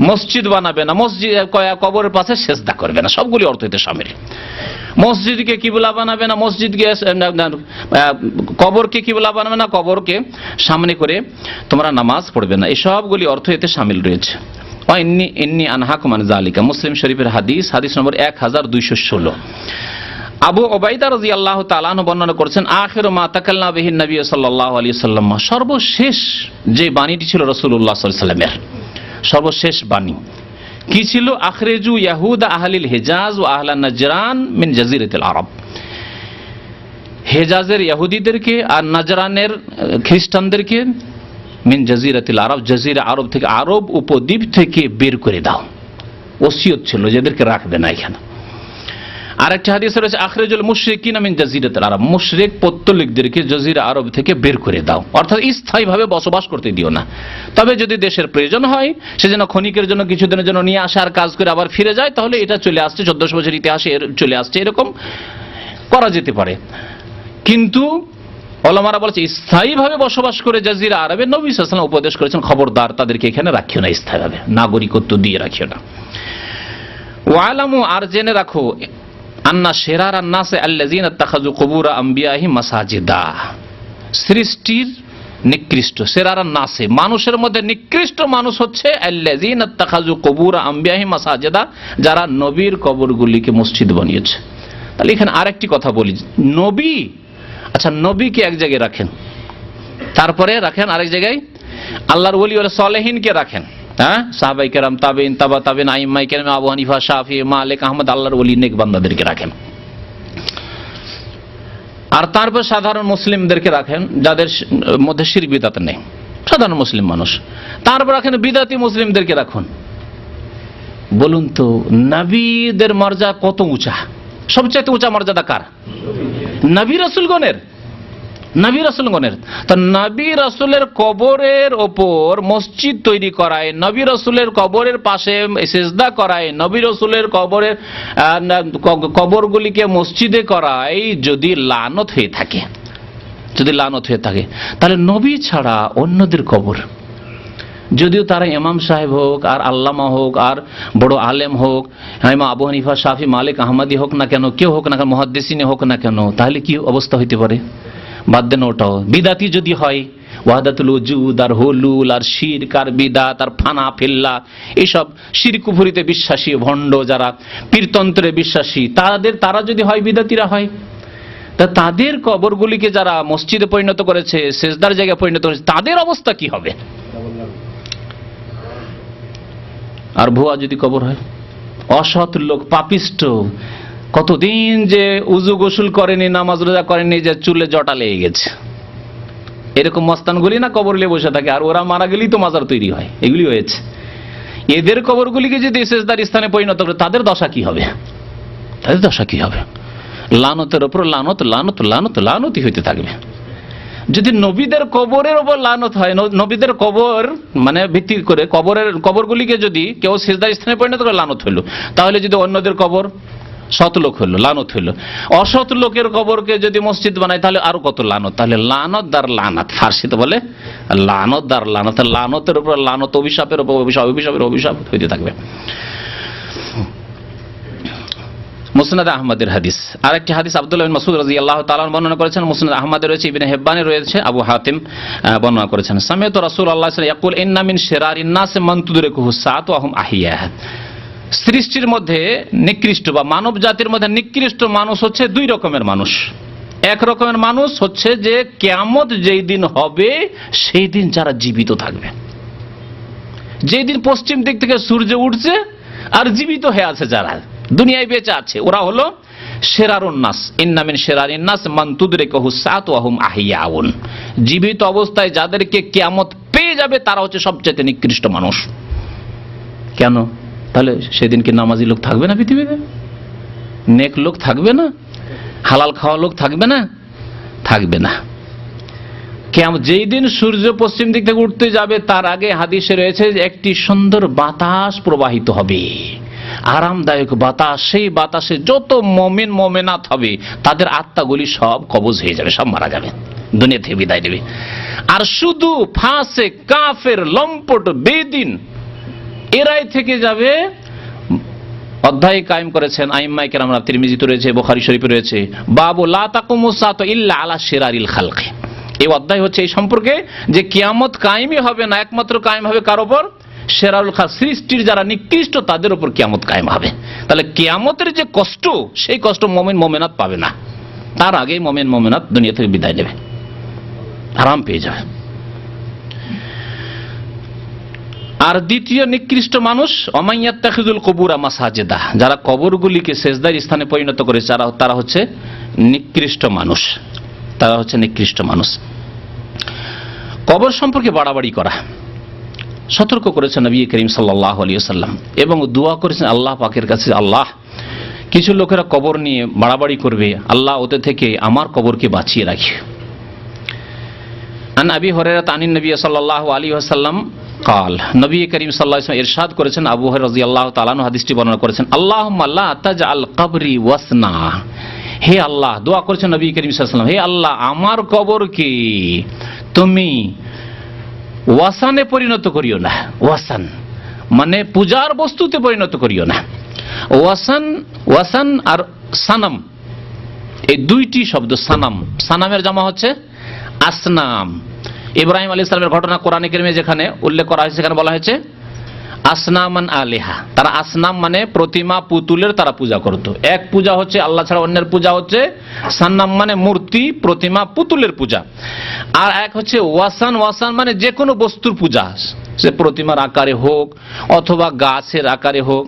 মসজিদ বানাবে না, মসজিদ কবরের পাশে সেজদা করবে না, সবগুলি অর্থ এতে শামিল। মসজিদকে কিবলা বানাবে না, মসজিদকে, কবরকে কিবলা বানাবে না, কবরকে সামনে করে তোমরা নামাজ পড়বে না, এই সবগুলি অর্থ এতে শামিল রয়েছে। ইন্নী আনহাকুম আন যালিকা, মুসলিম শরীফের হাদিস, হাদিস নম্বর 1216। আবু উবাইদা রাদিয়াল্লাহু তাআলা আনহু বর্ণনা করেছেন, আখিরু মা তাকাল্লামা বিহি নবী সাল্লাল্লাহু আলাইহি ওয়াসাল্লাম, সর্বশেষ যে বাণীটি ছিল রাসূলুল্লাহ সাল্লাল্লাহু আলাইহি ওয়াসাল্লামের, সর্বশেষ বাণী কি ছিল? আখরিজু ইয়াহুদা আহলিল হিজাজ ওয়া আহলান নাজরান মিন জাজিরাতিল আরব, হেজাজের ইহুদিদেরকে আর নাজরানের খ্রিস্টানদেরকে মিন জাজিরাতিল আরব, জাজিরা আরব থেকে, আরব উপদ্বীপ থেকে বের করে দাও। ওসিয়ত ছিল যেদেরকে রাখবে না এখানে। আরেকটা হাদিস রয়েছে, আখরিজুল মুশরিকিনা মিন জাজিরাতিল আরব, মুশরিক পৌত্তলিকদেরকে জাজিরা আরব থেকে বের করে দাও, অর্থাৎ স্থায়ীভাবে বসবাস করতে দিও না। তবে যদি দেশের প্রয়োজন হয়, সে যেন ক্ষণিকের জন্য, কিছুদিনের জন্য নিয়ে আসে আর কাজ করে আবার ফিরে যায়, তাহলে এটা চলে আসছে, 1400 বছর ইতিহাসে চলে আসছে, এরকম করা যেতে পারে। কিন্তু ওলামারা বলছে স্থায়ীভাবে বসবাস করে জাজিরা আরবে, নবী সাল্লাল্লাহু আলাইহি ওয়াসাল্লাম উপদেশ করেছেন খবরদার তাদেরকে এখানে রাখিও না, স্থায়ীভাবে নাগরিকত্ব দিয়ে রাখিও না। ওয়ালামু, আর জেনে রাখো, আন্না শিরারান নাসে আল্লাযিনা ইত্তাখাযু কুবুরা আম্বিয়াহিম মাসাজিদা, সৃষ্টির নিকৃষ্ট, শিরারান নাসে, মানুষের মধ্যে নিকৃষ্ট মানুষ হচ্ছে আল্লাযিনা ইত্তাখাযু কুবুরা আম্বিয়াহিম মাসাজিদা, যারা নবীর কবরগুলিকে মসজিদ বানিয়েছে। তাহলে এখানে আরেকটি কথা বলি, নবী, আচ্ছা নবীকে এক জায়গায় রাখেন, তারপরে রাখেন আরেক জায়গায় আল্লাহর ওলি ওয়ালা সালেহিনকে রাখেন, হ্যাঁ, সাহাবায়ে কেরাম, তাবেঈন, তাবা তাবেঈন, আইম্মায়ে কেরাম, আবু হানিফা, শাফি, মালিক, আহমদ, আল্লাহর ওলি নেক বান্দাদেরকে রাখেন। আর তারপর সাধারণ মুসলিমদেরকে রাখেন যাদের মধ্যে শিরক বিদআত নেই, সাধারণ মুসলিম মানুষ। তারপর রাখেন বিদাতি মুসলিমদেরকে রাখুন। বলুন তো নবীদের মর্যাদা কত উঁচা? সবচেয়ে উঁচা মর্যাদা কার? নবী রাসূলগণের। নবী রাসূলগণের। তো নবী রাসূলের কবরের ওপর মসজিদ তৈরি করায়, নবী রাসূলের কবরের পাশে সিজদা করায়, নবী রাসূলের কবরের কবরগুলিকে মসজিদে করায় যদি লানত হয়ে থাকে, যদি লানত হয়ে থাকে, তাহলে নবী ছাড়া অন্যদের কবর, যদিও তারা ইমাম সাহেব হোক আর আল্লামা হোক আর বড় আলেম হোক, ইমাম আবু হানিফা, শাফি, মালিক, আহমদি হোক না কেন, কেউ হোক না কেন, মুহাদ্দিসিন হোক না কেন, তাহলে কি অবস্থা হইতে পারে? বাদ দেন ওটাও। বিদাতি যদি হয়, ওয়াহদাতুল ওজুদ আর হুলুল আর শিরক আর বিদাত আর ফানা ফিল্লাহ, এইসব শিরক কুফরিতে বিশ্বাসী ভণ্ড যারা পীরতন্ত্রে বিশ্বাসী, তারা যদি হয়, বিদাতিরা হয়, তা তাদের কবরগুলিকে যারা মসজিদে পরিণত করেছে, সেজদার জায়গায় পরিণত করেছে, তাদের অবস্থা কি হবে? আর ভুয়া যদি কবর হয়, অসৎ লোক, পাপিষ্ট, কতদিন যে উজু গোসল করেনি, নামাজ রোজা করেনি, যে চুলে জটা লেগে গেছে, এরকম মস্তানগুলি না কবর নিয়ে বসে থাকে, আর ওরা মারা গেলেই তো মাজার তৈরি হয়, এগুলি হয়েছে। এদের কবরগুলিকে যদি সেজদার স্থানে পরিণত করে, তাদের দশা কি হবে? তাদের দশা কি হবে? লানতের ওপর লানত, লানত, লানত, লানতই হইতে থাকবে। যদি নবীদের কবরের ওপর লানত হয়, নবীদের কবর মানে ভিত্তি করে কবরগুলিকে যদি কেউ সিজদার স্থানে পরিণত করে, লানত হইল। তাহলে যদি অন্যদের কবর, সৎ লোক হইল, লানত হইল। অসৎ লোকের কবরকে যদি মসজিদ বানায়, তাহলে আরো কত লানত। তাহলে লানত দার লানাত, ফার্সিতে বলে লানত দার লানাত, লানতের উপর লানত, অভিশাপের উপর অভিশাপ, অভিশাপের অভিশাপ হইতে থাকবে। মুসনাদ আহমদের হাদিস, আরেকটি হাদিস আব্দুল্লাহ বিন মাসউদ রাদিয়াল্লাহু তাআলা বর্ণনা করেছেন, মুসনাদ আহমদে রয়েছে, ইবনে হিব্বানে রয়েছে, আবু হাতিম বর্ণনা করেছেন। সামিআতু রাসূলুল্লাহ সাল্লাল্লাহু আলাইহি ওয়াসাল্লাম ইয়াকুল ইন্না মিন শিরারিন নাস মান তুদরিকুহু সাআতু ওয়া হুম আহইয়া। সৃষ্টির মধ্যে নিকৃষ্ট বা মানব জাতির মধ্যে নিকৃষ্ট মানুষ হচ্ছে দুই রকমের মানুষ। এক রকমের মানুষ হচ্ছে যে কিয়ামত যেই দিন হবে সেই দিন যারা জীবিত থাকবে, যেই দিন পশ্চিম দিক থেকে সূর্য উঠছে আর জীবিত হয়ে আছে, যারা দুনিয়ায় বেঁচে আছে, ওরা হলো শিরারুন নাস। ইন্না মিন শিরারিন নাস মান তুদরিকুহু সাআতু ওয়া হুম আহইয়াউন। জীবিত অবস্থায় যাদেরকে কিয়ামত পেয়ে যাবে, তারা হচ্ছে সবচেয়ে নিকৃষ্ট মানুষ। কেন? তাহলে সেদিন কি নামাজি লোক থাকবে না পৃথিবীতে? নেক লোক থাকবে না? হালাল খাওয়া লোক থাকবে না? থাকবে না। কিয়ামত যেই দিন সূর্য পশ্চিম দিক থেকে উঠতে যাবে, তার আগে হাদিসে রয়েছে যে একটি সুন্দর বাতাস প্রবাহিত হবে, আরামদায়ক বাতাস। সেই বাতাসে যত মুমিন মুমিনাত হবে, তাদের আত্মাগুলি সব কবজ হয়ে যাবে, সব মারা যাবে, দুনিয়া থেকে বিদায় নেবে। আর শুধু ফাসিক, কাফের, লম্পট, বেদিন এরাই থেকে যাবে। অধ্যায় কায়েম করেছেন আইম্মায়ে কেরামরা, তিরমিজিতে রয়েছে, বুখারী শরীফে রয়েছে, বাবু লা তাকুমুস সাআতু ইল্লা আলা শিরারিল খালকি। এই অধ্যায় হচ্ছে এই সম্পর্কে যে কিয়ামত কায়েমই হবে না, একমাত্র কায়েম হবে কার উপর? শিরারুল খালক, সৃষ্টির যারা নিকৃষ্ট তাদের উপর কিয়ামত কায়েম হবে। তাহলে কিয়ামতের যে কষ্ট, সেই কষ্ট মুমিন মুমিনাত পাবে না, তার আগেই মুমিন মুমিনাত দুনিয়া থেকে বিদায় নেবে, আরাম পেয়ে যাবে। আর দ্বিতীয় নিকৃষ্ট মানুষ অমাইয়াত্তাখিযুল কুবুরা মাসাজিদা, যারা কবরগুলিকে সেজদার স্থানে পরিণত করে, তারা হচ্ছে নিকৃষ্ট মানুষ, তারা হচ্ছে নিকৃষ্ট মানুষ। কবর সম্পর্কে বাড়াবাড়ি করা সতর্ক করেছেন নবী করিম সাল্লাল্লাহু আলাইহি ওয়াসাল্লাম, এবং দোয়া করেছেন আল্লাহ পাকের কাছে, আল্লাহ, কিছু লোকেরা কবর নিয়ে বাড়াবাড়ি করবে, আল্লাহ ওদের থেকে আমার কবরকে বাঁচিয়ে রাখি। আন আবি হুরায়রা আনিন নবী সাল্লাল্লাহু আলাইহি ওয়াসাল্লাম قال, নবী করিম সাল্লাল্লাহু আলাইহি ওয়াসাল্লাম ইরশাদ করেছেন, আবু হুরায়রা রাদিয়াল্লাহু তাআলা আনহু হাদিসটি বর্ণনা করেছেন, আল্লাহুম্মা লা তাজআল কবরি ওয়াসনা। হে আল্লাহ, দোয়া করেছেন নবী করিম সাল্লাল্লাহু আলাইহি ওয়াসাল্লাম, হে আল্লাহ, আমার কবরকে তুমি ওয়াসানে পরিণত করিও না। ওয়াসান মানে পূজার বস্তুতে পরিণত করিও না। ওয়াসান, ওয়াসান আর সানাম, এই দুইটি শব্দ। সানাম, সানামের জামা হচ্ছে আসনাম। ইব্রাহিম আলাইহিস সালামের ঘটনা কোরআনে কারিমে যেখানে উল্লেখ করা হয়েছে, সেখানে বলা হয়েছে আসনামান আলিহা। তারা আসনাম মানে প্রতিমা, পুতুলের তারা পূজা করত। এক পূজা হচ্ছে আল্লাহ ছাড়া অন্যের পূজা হচ্ছে সান্নাম মানে মূর্তি। মূর্তি, প্রতিমা, পুতুলের পূজা। আর এক হচ্ছে ওয়াসান। ওয়াসান মানে যে কোনো বস্তুর পূজা, সে প্রতিমার আকারে হোক অথবা গাছের আকারে হোক,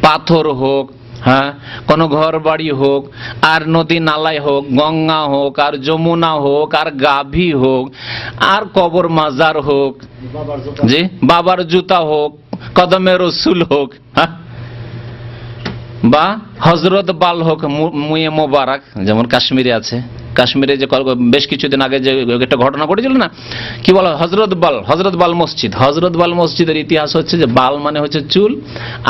পাথর হোক, হ্যাঁ, কোন ঘর বাড়ি হোক, আর নদী নালায় হোক, গঙ্গা হোক, আর যমুনা হোক, আর গাভী হোক, আর কবর মাজার হোক, জি, বাবার জুতা হোক, কদমে রসুল হোক, হ্যাঁ, বা হজরত বাল হোক, মুয়ে মোবারক, যেমন কাশ্মীরে আছে। কাশ্মীরে যে বেশ কিছুদিন আগে যে একটা ঘটনা ঘটেছিল না, কি বলা, হজরত বাল মসজিদ। হজরত বাল মসজিদের ইতিহাস হচ্ছে যে বাল মানে হচ্ছে চুল,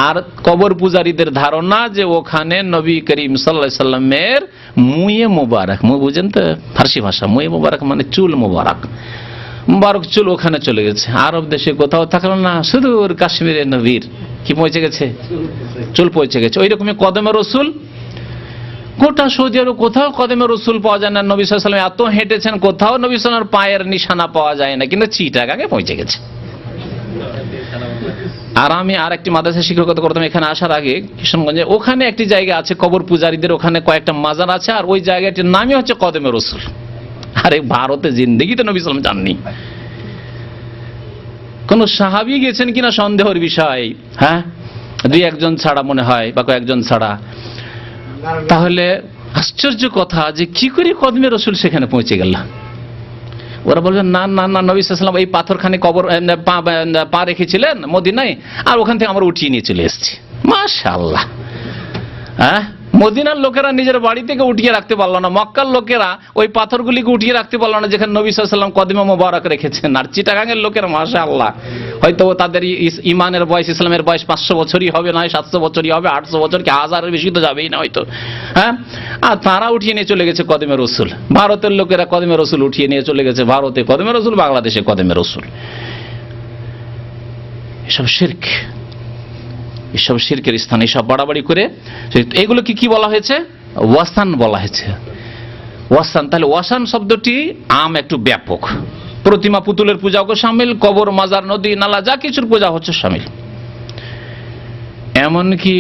আর কবর পূজারীদের ধারণা যে ওখানে নবী করিম সাল্লাল্লাহু আলাইহি সাল্লামের মুয়ে মোবারক, বুঝেন তো ফার্সি ভাষা, মুয়ে মোবারক মানে চুল মোবারক, মুবারক চুল ওখানে চলে গেছে। আরব দেশে কোথাও থাকলো না, সুদূর কাশ্মীরে নবীর কি পৌঁছে গেছে, চুল পৌঁছে গেছে। ওই রকমই কদমে রসুল, গোটা সৌদি আরব কোথাও কদমে রসুল পাওয়া যায় না। নবী সাল্লাল্লাহু আলাইহি ওয়াসাল্লাম এত হেঁটেছেন, কোথাও নবী সাল্লাল্লাহু আলাইহি ওয়াসাল্লামের পায়ের নিশানা পাওয়া যায় না, কিন্তু চিটাগাঙে পৌঁছে গেছে। আর আমি আর একটি মাদ্রাসা শিক্ষকতা করতাম এখানে আসার আগে কিশোরগঞ্জে, ওখানে একটি জায়গা আছে কবর পূজারীদের, ওখানে কয়েকটা মাজার আছে, আর ওই জায়গাটির নামই হচ্ছে কদমে রসুল। আরে ভারতে জিন্দেগিতে নবী সাল্লাল্লাহু আলাইহি ওয়াসাল্লাম যাননি। কোন সাহাবী গেছেন কিনা সন্দেহের বিষয়, হ্যাঁ, দুই একজন ছাড়া মনে হয়, বা কয়েকজন ছাড়া। তাহলে আশ্চর্য কথা যে কি করে কদমে রসুল সেখানে পৌঁছে গেল। ওরা বলবেন না না না, নবী সাল্লাল্লাহু আলাইহি ওয়াসাল্লাম এই পাথরখানে কবর পা রেখেছিলেন মদিনায়, আর ওখান থেকে আমরা উঠিয়ে নিয়ে চলে এসেছি। মাশাআল্লাহ। হ্যাঁ, মদিনার লোকেরা নিজের বাড়ি থেকে উঠিয়ে রাখতে পারলো না, মক্কার লোকেরা ওই পাথরগুলিকে উঠিয়ে রাখতে পারলো না যেখানে নবী সাল্লাল্লাহু আলাইহি ওয়াসাল্লাম কদমে মোবারক রেখেছেন। আর চিটাগাঙের লোকেরা মাশাআল্লাহ, হয়তো তাদের ইমানের বয়স, ইসলামের বয়স 500 বছরই হবে, নয় 700 বছরই হবে, 800 বছর কি 1000-এর বেশি তো যাবেই না হয়তো, হ্যাঁ। আর তারা উঠিয়ে নিয়ে চলে গেছে কদমে রসুল। ভারতের লোকেরা কদমে রসুল উঠিয়ে নিয়ে চলে গেছে ভারতে কদমে রসুল, বাংলাদেশে কদমে রসুল। এসব শিরক, এসব শিরকের স্থান, এসব বাড়াবাড়ি করে এগুলোকে কি বলা হয়েছে, ওয়াসান বলা হয়েছে। ওয়াসান, তাহলে ওয়াসান শব্দটি আম একটু ব্যাপক, প্রতিমা পুতুলের পূজাও শামিল, কবর মাজার নদী নালা যা কিছুর পূজা হচ্ছে শামিল। এমনকি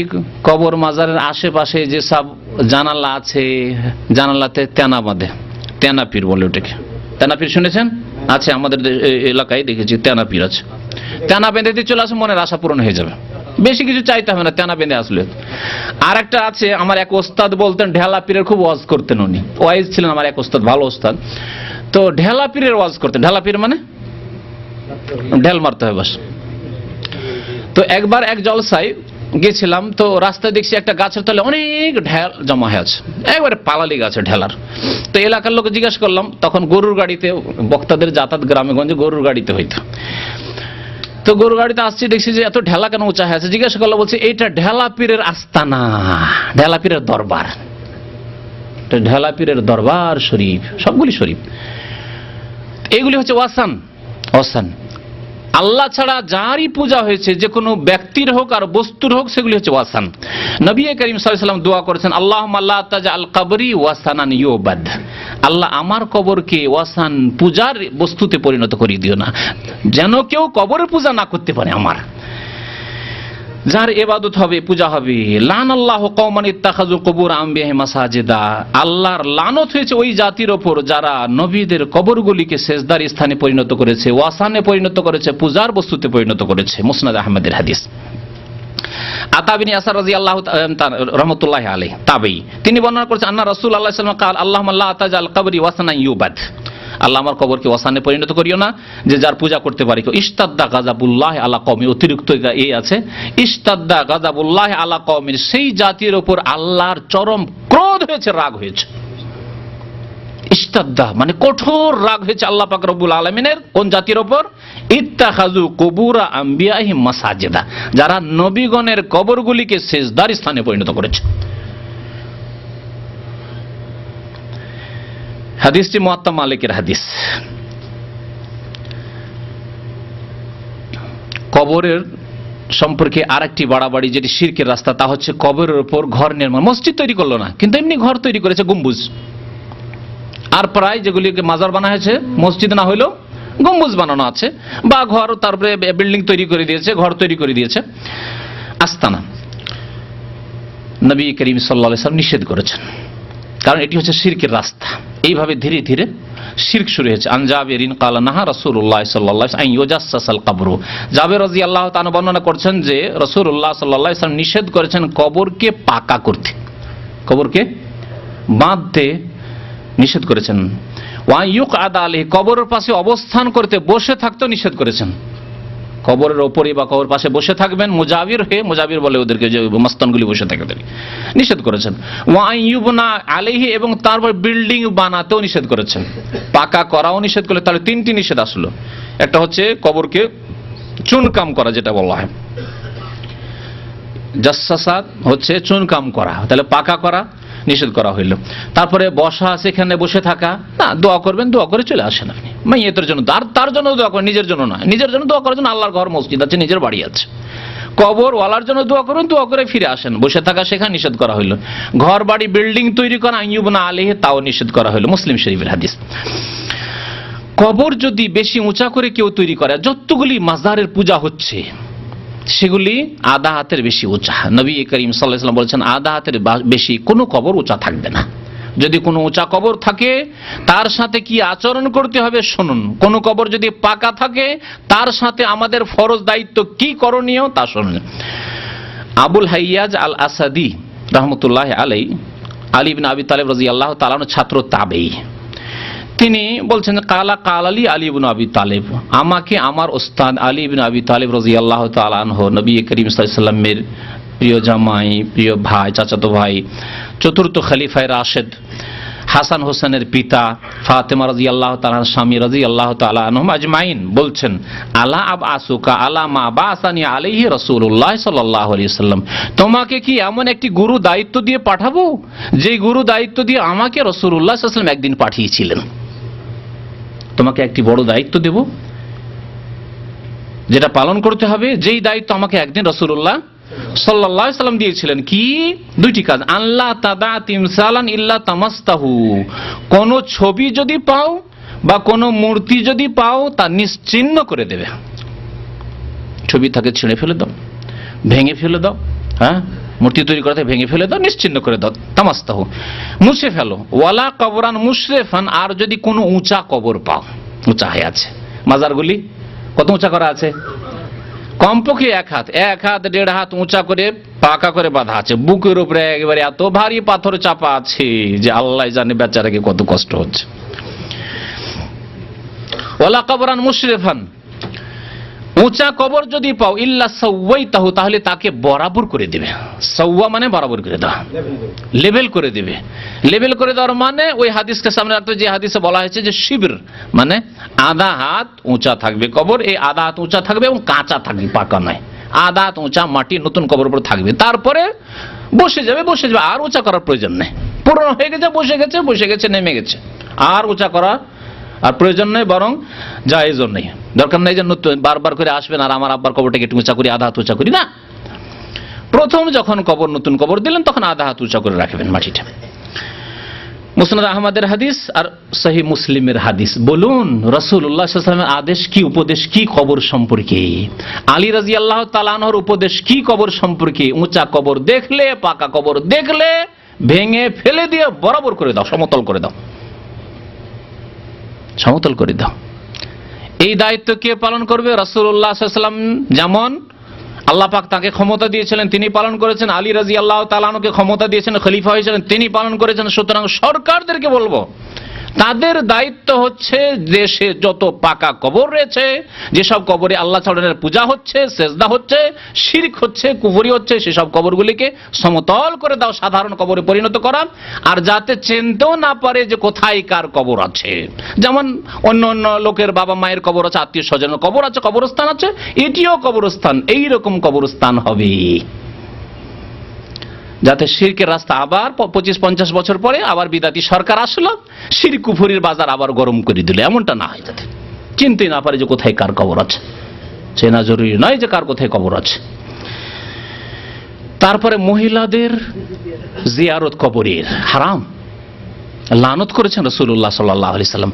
কবর মাজারের আশেপাশে যেসব জানালা আছে, জানালাতে তেনা বাঁধে, তেনাপির বলে ওটাকে। তেনাপির শুনেছেন? আছে আমাদের এলাকায় দেখেছি, তেনাপির আছে। তেনা বেঁধে দিয়ে চলে আসে, মনের আশা পূরণ হয়ে যাবে, বেশি কিছু চাইতে হবে না, তেনা বেঁধে আসলে। আর একটা আছে, আমার এক ওস্তাদ বলতেন, ঢেলা পীরের খুব ওয়াজ করতেন উনি, ওয়াইজ ছিলেন আমার এক ওস্তাদ, ভালো ওস্তাদ। তো ঢেলা পীরের ওয়াজ করতেন। ঢেলা পীর মানে ঢেল মারতে হয় বাস। তো একবার এক জলসায় গেছিলাম, তো রাস্তায় দেখছি একটা গাছের তলে অনেক ঢেল জমা হয়ে আছে, একবারে পালালি গাছে ঢেলার। তো এলাকার লোক জিজ্ঞাসা করলাম, তখন গরুর গাড়িতে বক্তাদের যাতায়াত গ্রামে গঞ্জে গরুর গাড়িতে হইতো। তো গরুর গাড়িতে আসছি, দেখছি যে এত ঢেলা কেন উঁচা হয়ে আছে। জিজ্ঞাসা করলো, বলছে এইটা ঢেলা পীরের আস্তানা, ঢেলা পীরের দরবার, ঢেলা পীরের দরবার শরীফ, সবগুলি শরীফ। এইগুলি হচ্ছে ওয়াসান। ওয়াসান আল্লাহ ছাড়া যারই পূজা হয়েছে, যে কোনো ব্যক্তির হোক আর বস্তুর হোক, সেগুলি হচ্ছে ওয়াসান। নবী করিম সাল্লাল্লাহু আলাইহি ওয়াসাল্লাম দোয়া করেছেন, আল্লাহুম্মা লা তাজআল কবরি ওয়াসানান ইউবাদ, আল্লাহ আমার কবরকে ওয়াসান, পূজার বস্তুতে পরিণত করে দিও না, যেন কেউ কবরের পূজা না করতে পারে আমার। যার ইবাদত হবে, পূজা হবে। লানাল্লাহু কওমান ইত্তাখাযু কুবুর আম্বিয়াহিম মাসাজিদা, আল্লাহর লানত হয়েছে ওই জাতির ওপর যারা নবীদের কবরগুলিকে সেজদার স্থানে পরিণত করেছে, ওয়াসানে পরিণত করেছে, পূজার বস্তুতে পরিণত করেছে। মুসনাদ আহমদের হাদিস। আতা বিন ইয়াসার রাদিয়াল্লাহু রাহমাতুল্লাহি আলাইহি তাবেঈ, তিনি বর্ণনা করেছেন, আন্না রাসূলুল্লাহ সাল্লাল্লাহু আলাইহি ওয়াসাল্লাম قال اللهم لا تجعل قبري وثنا يعبد, আল্লাহ আমার কবরকে ওয়াসানে পরিণত করিও না যে যার পূজা করতে পারি। ইশতাদ্দা গাযাবুল্লাহ আলা কওমি, অতিরিক্ত এই আছে, ইশতাদ্দা গাযাবুল্লাহ আলা কওমিন, সেই জাতির উপর আল্লাহর চরম ক্রোধ হয়েছে, রাগ হয়েছে। ইশতাদ্দা মানে কঠোর রাগ হয়েছে আল্লাহ পাক রব্বুল আলামিনের কোন জাতির উপর, ইত্তাখাযু কুবুর আম্বিয়াহিম মাসাজিদা, যারা নবীগণের কবরগুলিকে সিজদার স্থানে পরিণত করেছে। হাদিসটি মুয়াত্তা মালিকের হাদিস। কবরের সম্পর্কে আরেকটি বাড়াবাড়ি, যেটি শিরকের রাস্তা, তা হচ্ছে কবরের উপর ঘর নির্মাণ। মসজিদ তৈরি করলো না, কিন্তু এমনি ঘর তৈরি করেছে, গম্বুজ। আর প্রায় যেগুলিকে মাজার বানা হয়েছে, মসজিদ না হইলেও গম্বুজ বানানো আছে, বা ঘর, তারপরে বিল্ডিং তৈরি করে দিয়েছে, ঘর তৈরি করে দিয়েছে, আস্তানা। নবী করিম সাল্লাল্লাহু আলাইহি ওয়াসাল্লাম নিষেধ করেছেন। কারণ এটি হচ্ছে শিরকের রাস্তা। এইভাবে ধীরে ধীরে শিরক শুরু হয়েছে। আন জাবিরিন ক্বালা নাহা রাসূলুল্লাহ সাল্লাল্লাহু আলাইহি ওয়াসাল্লাম আন ইউজাসসাসাল কবর। জাবির রাদিয়াল্লাহু তাআলা বর্ণনা করছেন যে রাসূলুল্লাহ সাল্লাল্লাহু আলাইহি ওয়াসাল্লাম নিষেধ করেছেন কবরকে পাকা করতে, কবরকে বাঁধতে নিষেধ করেছেন। ওয়া ইউকআদা আলাইহি, কবরের পাশে অবস্থান করতে, বসে থাকতেও নিষেধ করেছেন। কবরের ওপরে বা কবর পাশে বসে থাকবেন মুজাবির হয়ে, মুজাবির বলে ওদেরকে, যে মস্তানগুলি বসে থাকে ওদের নিষেধ করেছেন। ওয়া ইউবনা আলাইহি, এবং তারপর বিল্ডিং বানাতেও নিষেধ করেছেন। পাকা করাও নিষেধ করলে তাহলে তিনটি নিষেধ আসলো। একটা হচ্ছে কবরকে চুনকাম করা, যেটা বলা হয় জাসসাসাত, হচ্ছে চুনকাম করা, তাহলে পাকা করা নিষেধ করা হইল। তারপরে বসা, সেখানে বসে থাকা না, দোয়া করবেন, দোয়া করে চলে আসেন আপনি মাইয়েতের জন্য, তার জন্য দোয়া করেন, নিজের জন্য নয়। নিজের জন্য দোয়া করার জন্য আল্লাহর ঘর মসজিদ আছে, নিজের বাড়ি আছে। কবর ওয়ালার জন্য দোয়া করুন, দোয়া করে ফিরে আসেন। বসে থাকা সেখানে নিষেধ করা হইল। ঘর বাড়ি বিল্ডিং তৈরি করা আইয়ুবনা আলাইহি, তাও নিষেধ করা হইল। মুসলিম শরীফের হাদিস। কবর যদি বেশি উঁচা করে কেউ তৈরি করে, যতগুলি মাজারের পূজা হচ্ছে সেগুলি আধা হাতের বেশি উঁচা। নবী করিম সাল্লাল্লাহু আলাইহি ওয়াসাল্লাম বলেছেন আধা হাতের বেশি কোনো কবর উঁচা থাকবে না। যদি কোনো উঁচা কবর থাকে তার সাথে কি আচরণ করতে হবে শুনুন। কোনো কবর যদি পাকা থাকে তার সাথে আমাদের ফরজ দায়িত্ব কি করণীয় তা শুনুন। আবুল হাইয়াজ আল আসাদি রাহমাতুল্লাহ আলাইহি, আলী ইবনে আবি তালেব রাদিয়াল্লাহু তাআলা আনহু ছাত্র তাবেঈ, তিনি বলছেন কালা কালালি আলী ইবনে আবি তালেব, আমাকে আমার ওস্তাদ আলী ইবনে আবি তালেব রাদিয়াল্লাহু তাআলা আনহু, নবী করিম সাল্লাল্লাহু আলাইহি ওয়াসাল্লামের প্রিয় জামাই, প্রিয় ভাই, চাচাতো ভাই, চতুর্থ খলিফায়ে রাশেদ, হাসান হোসেনের পিতা, ফাতেমা রাদিয়াল্লাহু তাআলা স্বামী রাদিয়াল্লাহু তাআলা আনহুম আজমাইন বলছেন আলা আবআসুকা আলা মা বাসানি আলাইহি রাসূলুল্লাহ সাল্লাল্লাহু আলাইহি ওয়াসাল্লাম, তোমাকে কি এমন একটি গুরু দায়িত্ব দিয়ে পাঠাবো যে গুরু দায়িত্ব দিয়ে আমাকে রাসূলুল্লাহ সাল্লাল্লাহু আলাইহি ওয়াসাল্লাম একদিন পাঠিয়েছিলেন। তোমাকে একটি বড় দায়িত্ব দেব যেটা পালন করতে হবে, যেই দায়িত্ব আমাকে একদিন রাসূলুল্লাহ সাল্লাল্লাহু আলাইহি ওয়াসাল্লাম দিয়েছিলেন। কি? দুইটি কাজ। আল্লাহ তাদা তিমসালান ইল্লা তামাসতাহু, কোন ছবি যদি পাও বা কোন মূর্তি যদি পাও তা নিশ্চিহ্ন করে দেবে। ছবি থাকে ছিঁড়ে ফেলে দাও, ভেঙে ফেলে দাও, হ্যাঁ, মূর্তি তৈরি করতে ভেঙে ফেলে দাও, নিশ্চিহ্ন করে দাও, তামাসতাহু, মুছে ফেলো। ওয়ালা কবরান মুশরিফান, আর যদি কোনো উঁচা কবর পাও, উঁচা হয়ে আছে, মাজারগুলি কত উঁচা করা আছে, কমপক্ষে এক হাত 1.5 হাত উঁচা করে পাকা করে বাঁধা আছে, বুকের উপরে একেবারে এত ভারী পাথর চাপা আছে যে আল্লাহ জানে বেচারাকে কত কষ্ট হচ্ছে। ওয়ালা কবরান মুশরিফান, উঁচা কবর যদি পাও ইল্লা সাওয়াইতাহু, তাহলে তাকে বরাবর করে দেবে। সাওয়া মানে বরাবর করে দেওয়া, লেভেল করে দেবে। লেভেল করে দেওয়ার মানে ওই হাদিসকে সামনে রাখতে, যে হাদিসে বলা হয়েছে যে শিবির মানে আধা হাত উঁচা থাকবে কবর, এই আধা হাত উঁচা থাকবে এবং কাঁচা থাকবে, পাকা নয়। আধা হাত উঁচা মাটি নতুন কবর উপর থাকবে, তারপরে বসে যাবে, আর উঁচা করার প্রয়োজন নেই। পুরনো হয়ে গেছে, বসে গেছে, নেমে গেছে, আর উঁচা করা আর প্রয়োজন নেই, বরং জায়েজও নেই। দরকার নেই যে নতুন বারবার করে আসবেন আর আমার আব্বার কবরটাকে একটু উঁচা করি, আধা হাত উঁচা করি, না। প্রথম যখন কবর, নতুন কবর দিলেন তখন আধা হাত উঁচা করে রাখবেন মাটিটা। মুসনাদ আহমদের হাদিস আর সহিহ মুসলিমের হাদিস। বলুন রাসূলুল্লাহ সাল্লাল্লাহু আলাইহি ওয়াসাল্লামের আদেশ কি, উপদেশ কি কবর সম্পর্কে? আলী রাদিয়াল্লাহু তাআলা আনহুর উপদেশ কি কবর সম্পর্কে? উঁচা কবর দেখলে, পাকা কবর দেখলে ভেঙে ফেলে দিয়ে বরাবর করে দাও, সমতল করে দাও, সমতল করে দাও। এই দায়িত্ব কে পালন করবে? রাসূলুল্লাহ সাল্লাল্লাহু আলাইহি ওয়াসাল্লাম যেমন আল্লাহ পাক তাকে ক্ষমতা দিয়েছিলেন তিনি পালন করেছেন, আলী রাদিয়াল্লাহু তাআলা আনহুকে ক্ষমতা দিয়েছেন, খলিফা হয়েছিলেন তিনি পালন করেছেন। সুতরাং সরকারদেরকে বলবো তাদের দায়িত্ব হচ্ছে দেশে যত পাকা কবর রয়েছে, যেসব কবরে আল্লাহ ছাড়ার পূজা হচ্ছে, সেজদা হচ্ছে, শিরক হচ্ছে, কুফরি হচ্ছে, সেসব কবরগুলিকে সমতল করে দাও, সাধারণ কবরে পরিণত করা। আর যাতে চিনতেও না পারে যে কোথায় কার কবর আছে। যেমন অন্য অন্য লোকের বাবা মায়ের কবর আছে, আত্মীয় স্বজনের কবর আছে, কবরস্থান আছে, এটিও কবরস্থান, এইরকম কবরস্থান হবে যাতে শিরকের রাস্তা আবার 25-50 বছর পরে আবার বিদাতি সরকার আসলো, শিরক কুফরির বাজার আবার গরম করে দিল, এমনটা না হয়, যাতে চিনতে না পারে যে কোথায় কার কবর আছে। চেনা জরুরি নয় যে কার কোথায় কবর আছে। তারপরে মহিলাদের জিয়ারত কবরের হারাম, লানত করেছেন রাসূলুল্লাহ সাল্লাল্লাহু আলাইহি সাল্লাম।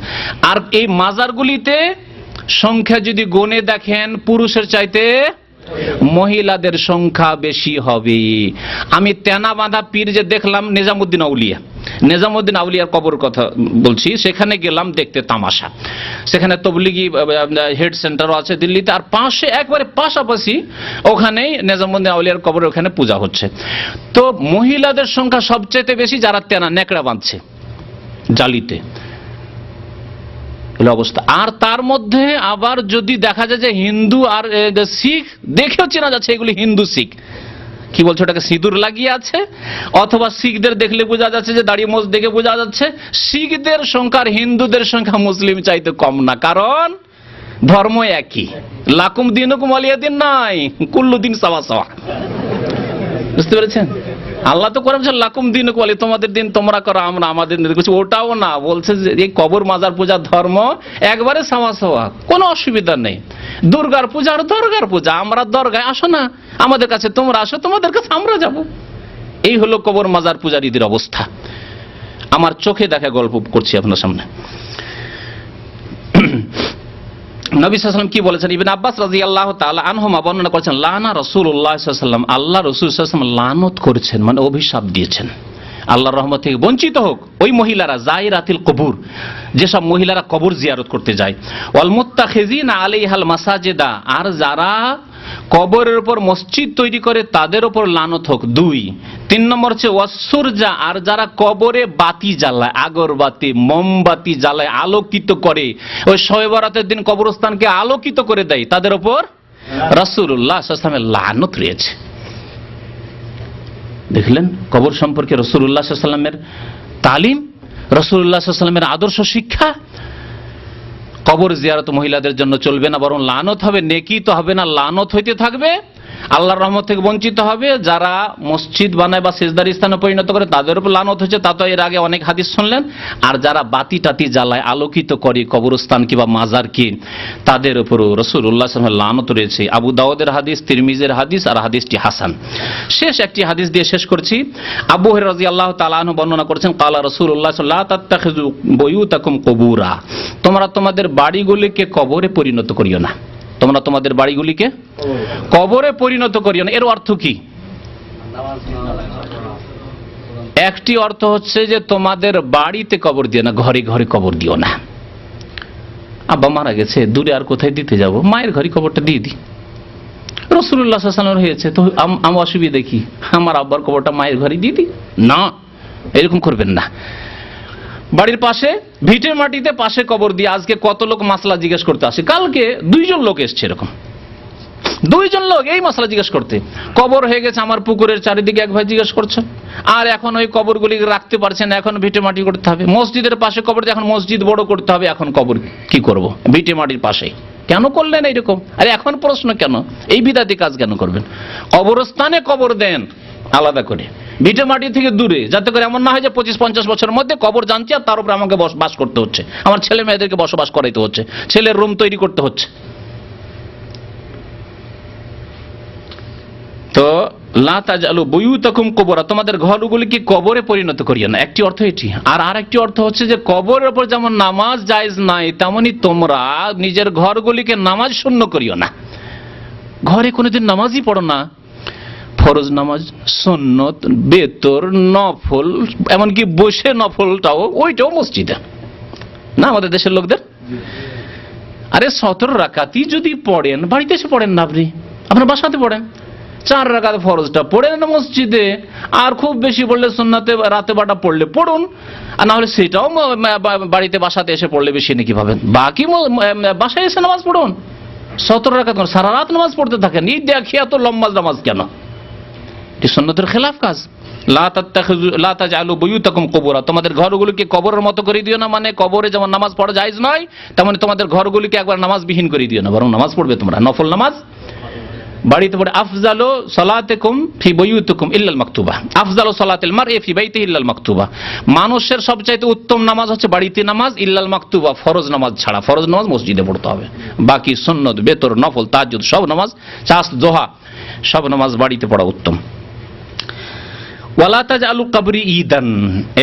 আর এই মাজারগুলিতে সংখ্যা যদি গণে দেখেন পুরুষের চাইতে মহিলাদের সংখ্যা বেশি হবে। আমি তেনা বাঁধা পীর যে দেখলাম নিজামুদ্দিন আউলিয়া, নিজামুদ্দিন আউলিয়ার কবর কথা বলছি, সেখানে গেলাম দেখতে তামাশা। সেখানে তবলিগি হেড সেন্টারও আছে দিল্লিতে, আর পাশে একবারে পাশাপাশি ওখানেই নিজামুদ্দিন আউলিয়ার কবর, ওখানে পূজা হচ্ছে। তো মহিলাদের সংখ্যা সবচেয়ে বেশি যারা তেনা নেকড়া বাঁধছে জালিতে, অবস্থা। আর তার মধ্যে আবার যদি দেখা যায় যে হিন্দু আর শিখ, দেখেও চেনা যাচ্ছে এগুলি হিন্দু শিখ, কি বলছে ওটাকে সিঁদুর লাগিয়ে আছে, অথবা শিখদের দেখলে বোঝা যাচ্ছে যে দাড়ি মোজ দেখে বোঝা যাচ্ছে শিখদের সংখ্যা আর হিন্দুদের সংখ্যা মুসলিম চাইতে কম না, কারণ ধর্ম একই। লাকুম দিনুকুম ওয়ালিয়া দিন নাই, কুল্লু দিন সাওয়া সাওয়া। বুঝতে পেরেছেন? আল্লাহ তো কোরআন বলছে লাকুম দিনুকুম ওয়ালিয়া, তোমাদের দিন তোমরা করো, আমরা আমাদের দিন করছি। ওটাও না, বলছে যে এই কবর মাজার পূজার ধর্ম একবারে সাওয়া সাওয়া, কোনো অসুবিধা নেই। দুর্গার পূজা আর দরগার পূজা, আমরা দরগায় আসো না, আমাদের কাছে তোমরা আসো, তোমাদের কাছে আমরা যাব। এই হলো কবর মাজার পূজারীদের অবস্থা। আমার চোখে দেখা গল্প করছি আপনার সামনে। নবী সাল্লাল্লাহু আলাইহি ওয়াসাল্লাম কি বলেছেন? ইবনে আব্বাস রাদিয়াল্লাহু তাআলা আনহুমা বর্ণনা করেছেন, লানা রাসূলুল্লাহ সাল্লাল্লাহু আলাইহি ওয়াসাল্লাম, আল্লাহ রাসূল সাল্লাল্লাহু আলাইহি ওয়াসাল্লাম লানত করেছেন, মানে অভিশাপ দিয়েছেন, আল্লাহর রহমত থেকে বঞ্চিত হোক ওই মহিলারা, জায়রাতিল কবুর, যেসব মহিলারা কবর জিয়ারত করতে যায়, ওয়াল মুত্তাখিযিনা আলাইহাল মাসাজিদা, আর যারা কবরের উপর মসজিদ তৈরি করে তাদের উপর লানত হোক। 2 3 নম্বর হচ্ছে ওয়াসুরজা, আর যারা কবরে বাতি জ্বালায়, আগরবাতি মোমবাতি জ্বালায়, আলোকিত করে, ওই শবে বরাতের দিন কবরস্থানকে আলোকিত করে দেয়, তাদের উপর রাসূলুল্লাহ সাল্লাল্লাহু আলাইহি ওয়াসাল্লামের লানত রয়েছে। দেখলেন কবর সম্পর্কে রাসূলুল্লাহ সাল্লাল্লাহু আলাইহি ওয়াসাল্লামের তালিম, রাসূলুল্লাহ সাল্লাল্লাহু আলাইহি ওয়াসাল্লামের আদর্শ শিক্ষা। কবর জিয়ারত মহিলাদের জন্য চলবে না, বরং লানত হবে, নেকি তো হবে না, লানত হইতে থাকবে, আল্লাহর রহমত থেকে বঞ্চিত হবে। যারা মসজিদ বানায় বা সিজদার স্থানে পরিণত করে তাদের উপর লানত হচ্ছে, তা তো এর আগে অনেক হাদিস শুনলেন। আর যারা বাতি টাতি জ্বালায়, আলোকিত করে কবরস্থান কিংবা মাজার কি, তাদের উপরও রাসূলুল্লাহ সাল্লাল্লাহু আলাইহি ওয়াসাল্লামের লানত রয়েছে। আবু দাউদের হাদিস, তিরমিজির হাদিস, আর হাদিসটি হাসান। শেষ একটি হাদিস দিয়ে শেষ করছি। আবু হুরায়রা রাদিয়াল্লাহু তাআলা আনহু বর্ণনা করেছেন, ক্বালা রাসূলুল্লাহ সাল্লাল্লাহু আলাইহি ওয়াসাল্লাম, লা তাত্তাখিযু বুয়ুতাকুম কুবুরা, তোমরা তোমাদের বাড়িগুলিকে কবরে পরিণত করিও না, তোমরা তোমাদের বাড়িগুলিকে কবরে পরিণত করিও না। এর অর্থ কি? একটি অর্থ হচ্ছে যে তোমাদের বাড়িতে কবর দিও না, ঘরে ঘরে কবর দিও না। আব্বা মারা গেছে, দূরে আর কোথায় দিতে যাব, মায়ের ঘরে কবরটা দিয়ে দিই। রাসূলুল্লাহ সাল্লাল্লাহু আলাইহি ওয়াসাল্লাম হয়েছে তো আমি অসুবিধা কি, আমার আব্বার কবরটা মায়ের ঘরে দিয়ে দিই? না, এরকম করবেন না। বাড়ির পাশে ভিটের মাটিতে পাশে কবর দিয়ে, আজকে কত লোক মাসলা জিজ্ঞেস করতে আসে, কালকে 2 জন লোক এসছে, এরকম 2 জন লোক এই মাসলা জিজ্ঞেস করতে। কবর হয়ে গেছে আমার পুকুরের চারিদিকে, এক ভাই জিজ্ঞেস করছে, আর এখন ওই কবরগুলি রাখতে পারছে না, এখন ভিটে মাটি করতে হবে। মসজিদের পাশে কবর, এখন মসজিদ বড় করতে হবে, এখন কবর কি করব, ভিটে মাটির পাশে কেন করলেন এইরকম? আরে এখন প্রশ্ন কেন, এই বিদাতি কাজ কেন করবেন? কবরস্থানে কবর দেন আলাদা করে, ভিটে মাটি থেকে দূরে, যাতে করে এমন না হয় যে 25-50 বছরের মধ্যে কবর জানছি আর তার উপরে আমাকে বাস করতে হচ্ছে, আমার ছেলে মেয়েদেরকে বসবাস করাইতে হচ্ছে, ছেলের রুম তৈরি করতে হচ্ছে। তো লা তাজআলু বুয়ুতাকুম কুবুরা, তোমাদের ঘরগুলিকে কবরে পরিণত করিও না, একটি অর্থ এটি। আর আরেকটি অর্থ হচ্ছে যে কবরের উপর যেমন নামাজ জায়েজ নাই, তেমনি তোমরা নিজের ঘরগুলিকে নামাজ শূন্য করিও না। ঘরে কোনোদিন নামাজই পড়ো না, ফরজ নামাজ, সুন্নত, বেতর, নফল, এমনকি বসে নফলটাও, ওইটাও মসজিদে না আমাদের দেশের লোকদের। আরে 17 রাকাতই যদি পড়েন, বাড়িতে এসে পড়েন না, আপনি আপনার বাসাতে পড়েন। 4 রাকাত ফরজটা পড়ে না মসজিদে, আর খুব বেশি পড়লে সুন্নাতে রাতে বাটা পড়লে পড়ুন, আর না হলে সেটাও বাড়িতে বাসাতে এসে পড়লে বেশি নাকি পাবেন। বাকি বাসায় এসে নামাজ পড়ুন। 17 রাকাত সারা রাত নামাজ পড়তে থাকেন, এই দেখি এত লম্বা নামাজ কেন? এটি সুন্নতের খেলাফ কাজ। লা তাজআলু বুয়ুতাকুম কুবুরা, তোমাদের ঘরগুলিকে কবরের মতো করে দিও না, মানে কবরে যেমন নামাজ পড়া জায়েজ নয়, তেমনি তোমাদের ঘরগুলিকে একবার নামাজবিহীন করে দিও না, বরং নামাজ পড়বে তোমরা, নফল নামাজ বাড়িতে পড়ে। আফজালু সালাতিকুম ফি বুয়ুতিকুম ইল্লাল মাকতুবা, আফজালু সালাতিল মারই ফি বাইতিহি ইল্লাল মাকতুবা, মানুষের সবচাইতে উত্তম নামাজ হচ্ছে বাড়িতে নামাজ, ইল্লাল মাকতুবা, ফরজ নামাজ ছাড়া। ফরজ নামাজ মসজিদে পড়তে হবে, বাকি সুন্নত, বেতর, নফল, তাহাজ্জুদ সব নামাজ, চাস, দোহা সব নামাজ বাড়িতে পড়া উত্তম। ওয়ালা তাজআলু কবরি ঈদান,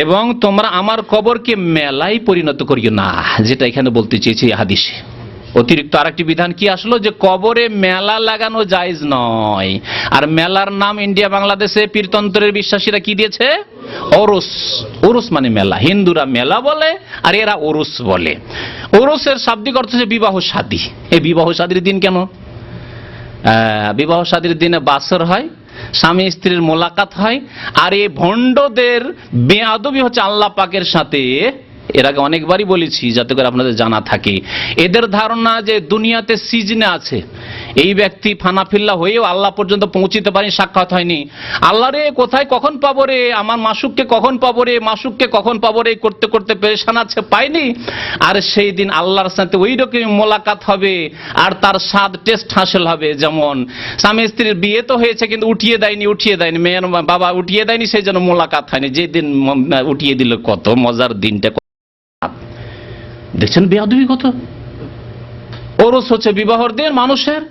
এবং তোমরা আমার কবরকে মেলায় পরিণত করিও না, যেটা এখানে বলতে চেয়েছি হাদিসে। অতিরিক্ত আরেকটি বিধান কি আসলো, যে কবরে মেলা লাগানো জায়েজ নয়। আর মেলার নাম ইন্ডিয়া বাংলাদেশে পীরতন্ত্রের বিশ্বাসীরা কি দিয়েছে? ওরস। ওরস মানে মেলা, হিন্দুরা মেলা বলে আর এরা ওরস বলে। ওরসের শাব্দিক অর্থ হচ্ছে বিবাহ শাদী। এই বিবাহ শাদীর দিন কেন? বিবাহ শাদীর দিনে বাসর হয়, স্বামী স্ত্রীর মোলাকাত হয়। আর এই ভণ্ডদের বেয়াদবি হচ্ছে আল্লাহ পাকের সাথে। এর আগে অনেকবারই বলেছি যাতে করে আপনাদের জানা থাকে। এদের ধারণা যে দুনিয়াতে সিজনে আছে, এই ব্যক্তি ফানাফিল্লা হয়েও আল্লাহ পর্যন্ত পৌঁছিতে পারেনি, সাক্ষাৎ হয়নি। আল্লাহ রে কোথায় কখন পাবো রে, আমার মাসুককে কখন পাবো রে, মাসুককে কখন পাবো রে করতে করতে পেরেশান আছে, পাইনি। আর সেই দিন আল্লাহর সাথে ওই রকম মোলাকাত হবে আর তার স্বাদ টেস্ট হাসিল হবে। যেমন স্বামী স্ত্রীর বিয়ে তো হয়েছে কিন্তু উঠিয়ে দেয়নি, মেয়ের বাবা উঠিয়ে দেয়নি, সেই জন্য মোলাকাত হয়নি। যেদিন উঠিয়ে দিল, কত মজার দিনটা। দেখছেন বেয়াদবি কত। ওরস হচ্ছে বিবাহর দিন মানুষের,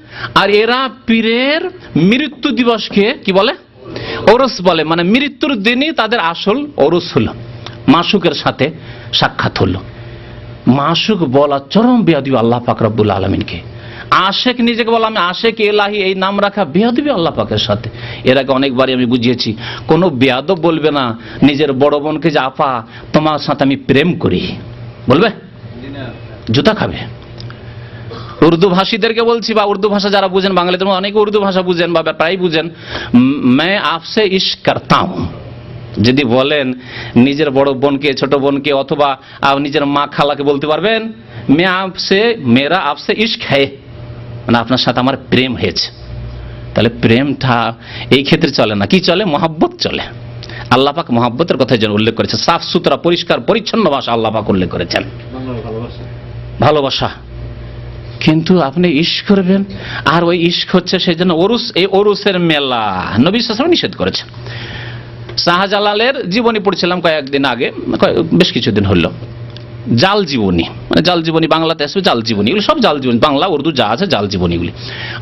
আর এরা পীরের মৃত্যু দিবসকে কি বলে? ওরস বলে। মানে মৃত্যুর দিনই তাদের আসল ওরস হলো, মাসুকের সাথে সাক্ষাৎ হলো। মাসুক বলা চরম বেয়াদবি আল্লাহ পাক রব্বুল আলামিনকে। আশেক নিজেকে বলা, আমি আশেক এলাহি, এই নাম রাখা বেয়াদবি আল্লাহ পাকের সাথে। এর আগে অনেকবারই আমি বুঝিয়েছি, কোনো বেয়াদব বলবে না নিজের বড় বোনকে যে আপা তোমার সাথে আমি প্রেম করি, বলবে? জুতা খাবে। উর্দু ভাষীদেরকে বলছি, বা উর্দু ভাষা যারা বুঝেন, বাঙালিদের মধ্যে অনেকে উর্দু ভাষা বুঝেন বা প্রায় বুঝেন, मैं आपसे इश्क करता हूं যদি বলেন নিজের বড় বোনকে, ছোট বোনকে, অথবা নিজের মা খালাকে বলতে পারবেন, मैं आपसे मेरा आपसे इश्क है, মানে আপনার সাথে আমার প্রেম হয়েছে। তাহলে প্রেমটা এই ক্ষেত্রে চলে না, কি চলে? মহাব্বত চলে। আল্লাহ পাক মহাব্বতের কথা যেন উল্লেখ করেছে, সাফ সুতরা পরিষ্কার পরিচ্ছন্ন ভাষা আল্লাহ পাক উল্লেখ করেছেন, ভালোবাসা। কিন্তু আপনি ইশক করবেন, আর ওই ইশক হচ্ছে সেই জন্য ওরুস, এই ওরুসের মেলা নবী সাল্লাল্লাহু আলাইহি ওয়াসাল্লাম নিষেধ করেছেন। শাহজালালের জীবনী পড়ছিলাম কয়েকদিন আগে, বেশ কিছুদিন হলো। জাল জীবনী, মানে জাল জীবনী বাংলাতে আসবে, জাল জীবনী, এগুলো সব জাল জীবনী, বাংলা উর্দু যা আছে জাল জীবনীগুলি।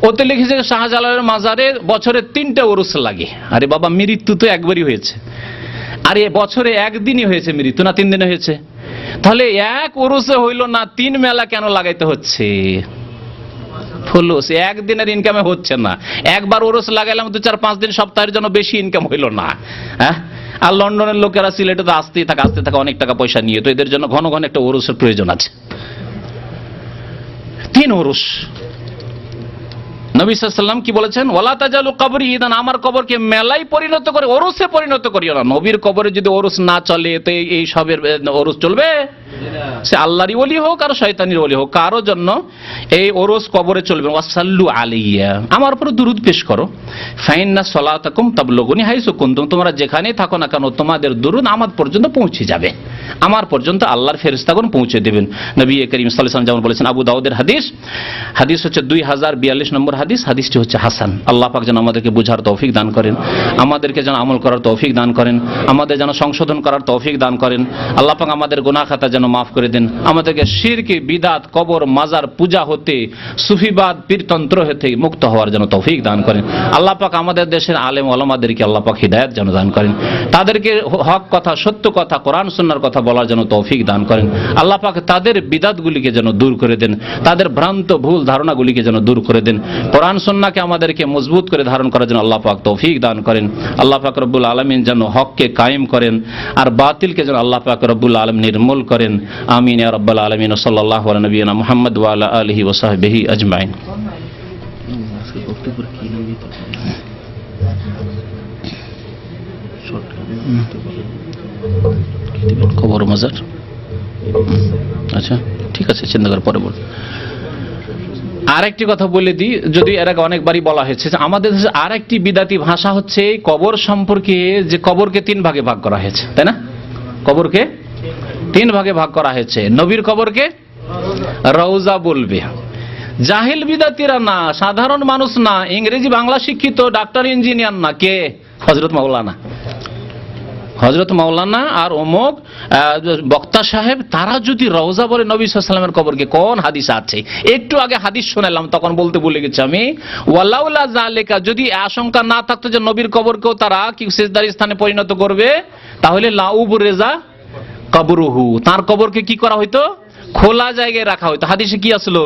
ওতে লিখেছে শাহজালালের মাজারে বছরে 3টে ওরস লাগে। আরে বাবা, মৃত্যু তো একবারই হয়েছে, আর এ বছরে একদিনই হয়েছে মৃত্যু, না 3 দিনে হয়েছে? তাহলে এক ওরসে হইল না, 3 মেলা কেন লাগাইতে হচ্ছে? ফলস একদিনের ইনকামে হচ্ছে না। একবার ওরস লাগাইলাম 2-4-5 দিন, সপ্তাহের জন্য বেশি ইনকাম হইল না। হ্যাঁ, আর লন্ডনের লোকেরা সিলেটে তো আসতে থাকে অনেক টাকা পয়সা নিয়ে, তো এদের জন্য ঘন ঘন একটা ওরসের প্রয়োজন আছে। 3 ওরস। নবী সাল্লাল্লাহু আলাইহি ওয়াসাল্লাম কি বলেছেন? ওয়ালা তাজালু কবরি ঈদান, আমার কবরকে মেলায় পরিণত করে, ওরসে পরিণত করিও না। নবীর কবরে যদি ওরস না চলে, তো এই সবের ওরস চলবে? সে আল্লাহরই ওলি হোক আর শয়তানির ওলি হোক, কারো জন্য এই ওরস কবরে চলবে। ওয়াসাল্লু আলাইয়া, আমার উপর দুরূদ পেশ করো। ফাইন্না সলাতাকুম তাবলুগুনি হাইসু কুনতুম, তোমরা যেখানেই থাকো না কেন তোমাদের দুরূদ আমার পর্যন্ত পৌঁছে যাবে, আমার পর্যন্ত আল্লাহর ফেরেশতাগণ পৌঁছে দেবেন। নবী করিম সাল্লাল্লাহু আলাইহি ওয়াসাল্লাম যেমন বলেছেন, আবু দাউদের হাদিস হচ্ছে 2042 নম্বর হাদিস, হাদিসটি হচ্ছে হাসান। আল্লাহ পাক যেন আমাদেরকে বুঝার তৌফিক দান করেন, আমাদেরকে যেন আমল করার তৌফিক দান করেন, আমাদের যেন সংশোধন করার তৌফিক দান করেন। আল্লাহ পাক আমাদের গুনাহ খাতা যেন মাফ করে দেন, আমাদেরকে শিরক, বিদআত, কবর, মাজার পূজা হতে, সুফিবাদ, পীরতন্ত্র হতে মুক্ত হওয়ার জন্য তৌফিক দান করেন। আল্লাহ পাক আমাদের দেশের আলেম ওলামাদেরকে আল্লাহ পাক হিদায়াত যেন দান করেন, তাদেরকে হক কথা, সত্য কথা, কোরআন সুন্নাহর কথা বলার জন্য তৌফিক দান করেন। আল্লাহ পাক তাদের বিদআতগুলিকে যেন দূর করে দেন, তাদের ভ্রান্ত ভুল ধারণাগুলিকে যেন দূর করে দেন। কোরআন সুন্নাহকে আমাদেরকে মজবুত করে ধারণ করার জন্য আল্লাহ পাক তৌফিক দান করেন। আল্লাহ পাক রব্বুল আলামিন যেন হককে কায়েম করেন আর বাতিলকে যেন আল্লাহ পাক রব্বুল আলামিন নির্মূল করেন। আমিন ইয়া রাব্বাল আলামিন। সাল্লাল্লাহু আলা নবিয়িনা মুহাম্মদ ওয়া আলা আলিহি ওয়া সাহবিহি আজমাইন। কবর মাজার, আচ্ছা ঠিক আছে, চিন্তা করে পরে বল। আরেকটি কথা বলে দিই, যদি এর আগে অনেকবারই বলা হয়েছে, আমাদের দেশে আরেকটি বিদাতি ভাষা হচ্ছে কবর সম্পর্কে, যে কবরকে 3 ভাগে ভাগ করা হয়েছে, তাই না? কবরকে 3 ভাগে ভাগ করা হয়েছে। নবীর কবরকে রওজা বলবে। জাহিল বিদাতিরা না, সাধারণ মানুষ না, ইংরেজি বাংলা শিক্ষিত ডাক্তার ইঞ্জিনিয়ার না, কে? হযরত মাওলানা আর অমুক বক্তা সাহেব, তারা যদি রওজা বলে নবী সাল্লাল্লাহু আলাইহি ওয়াসাল্লামের কবরকে, কোন হাদিস আছে? একটু আগে হাদিস শোনালাম, তখন বলতে ভুলে গেছি আমি। ওয়ালাউলা যালিকা, যদি আশঙ্কা না থাকতো যে নবীর কবরকেও তারা কি সিজদার স্থানে পরিণত করবে, তাহলে লাউব রেজা কবরুহু, তার কবরকে কি করা হইতো? খোলা জায়গায় রাখা হইতো। হাদিসে কি আসলো?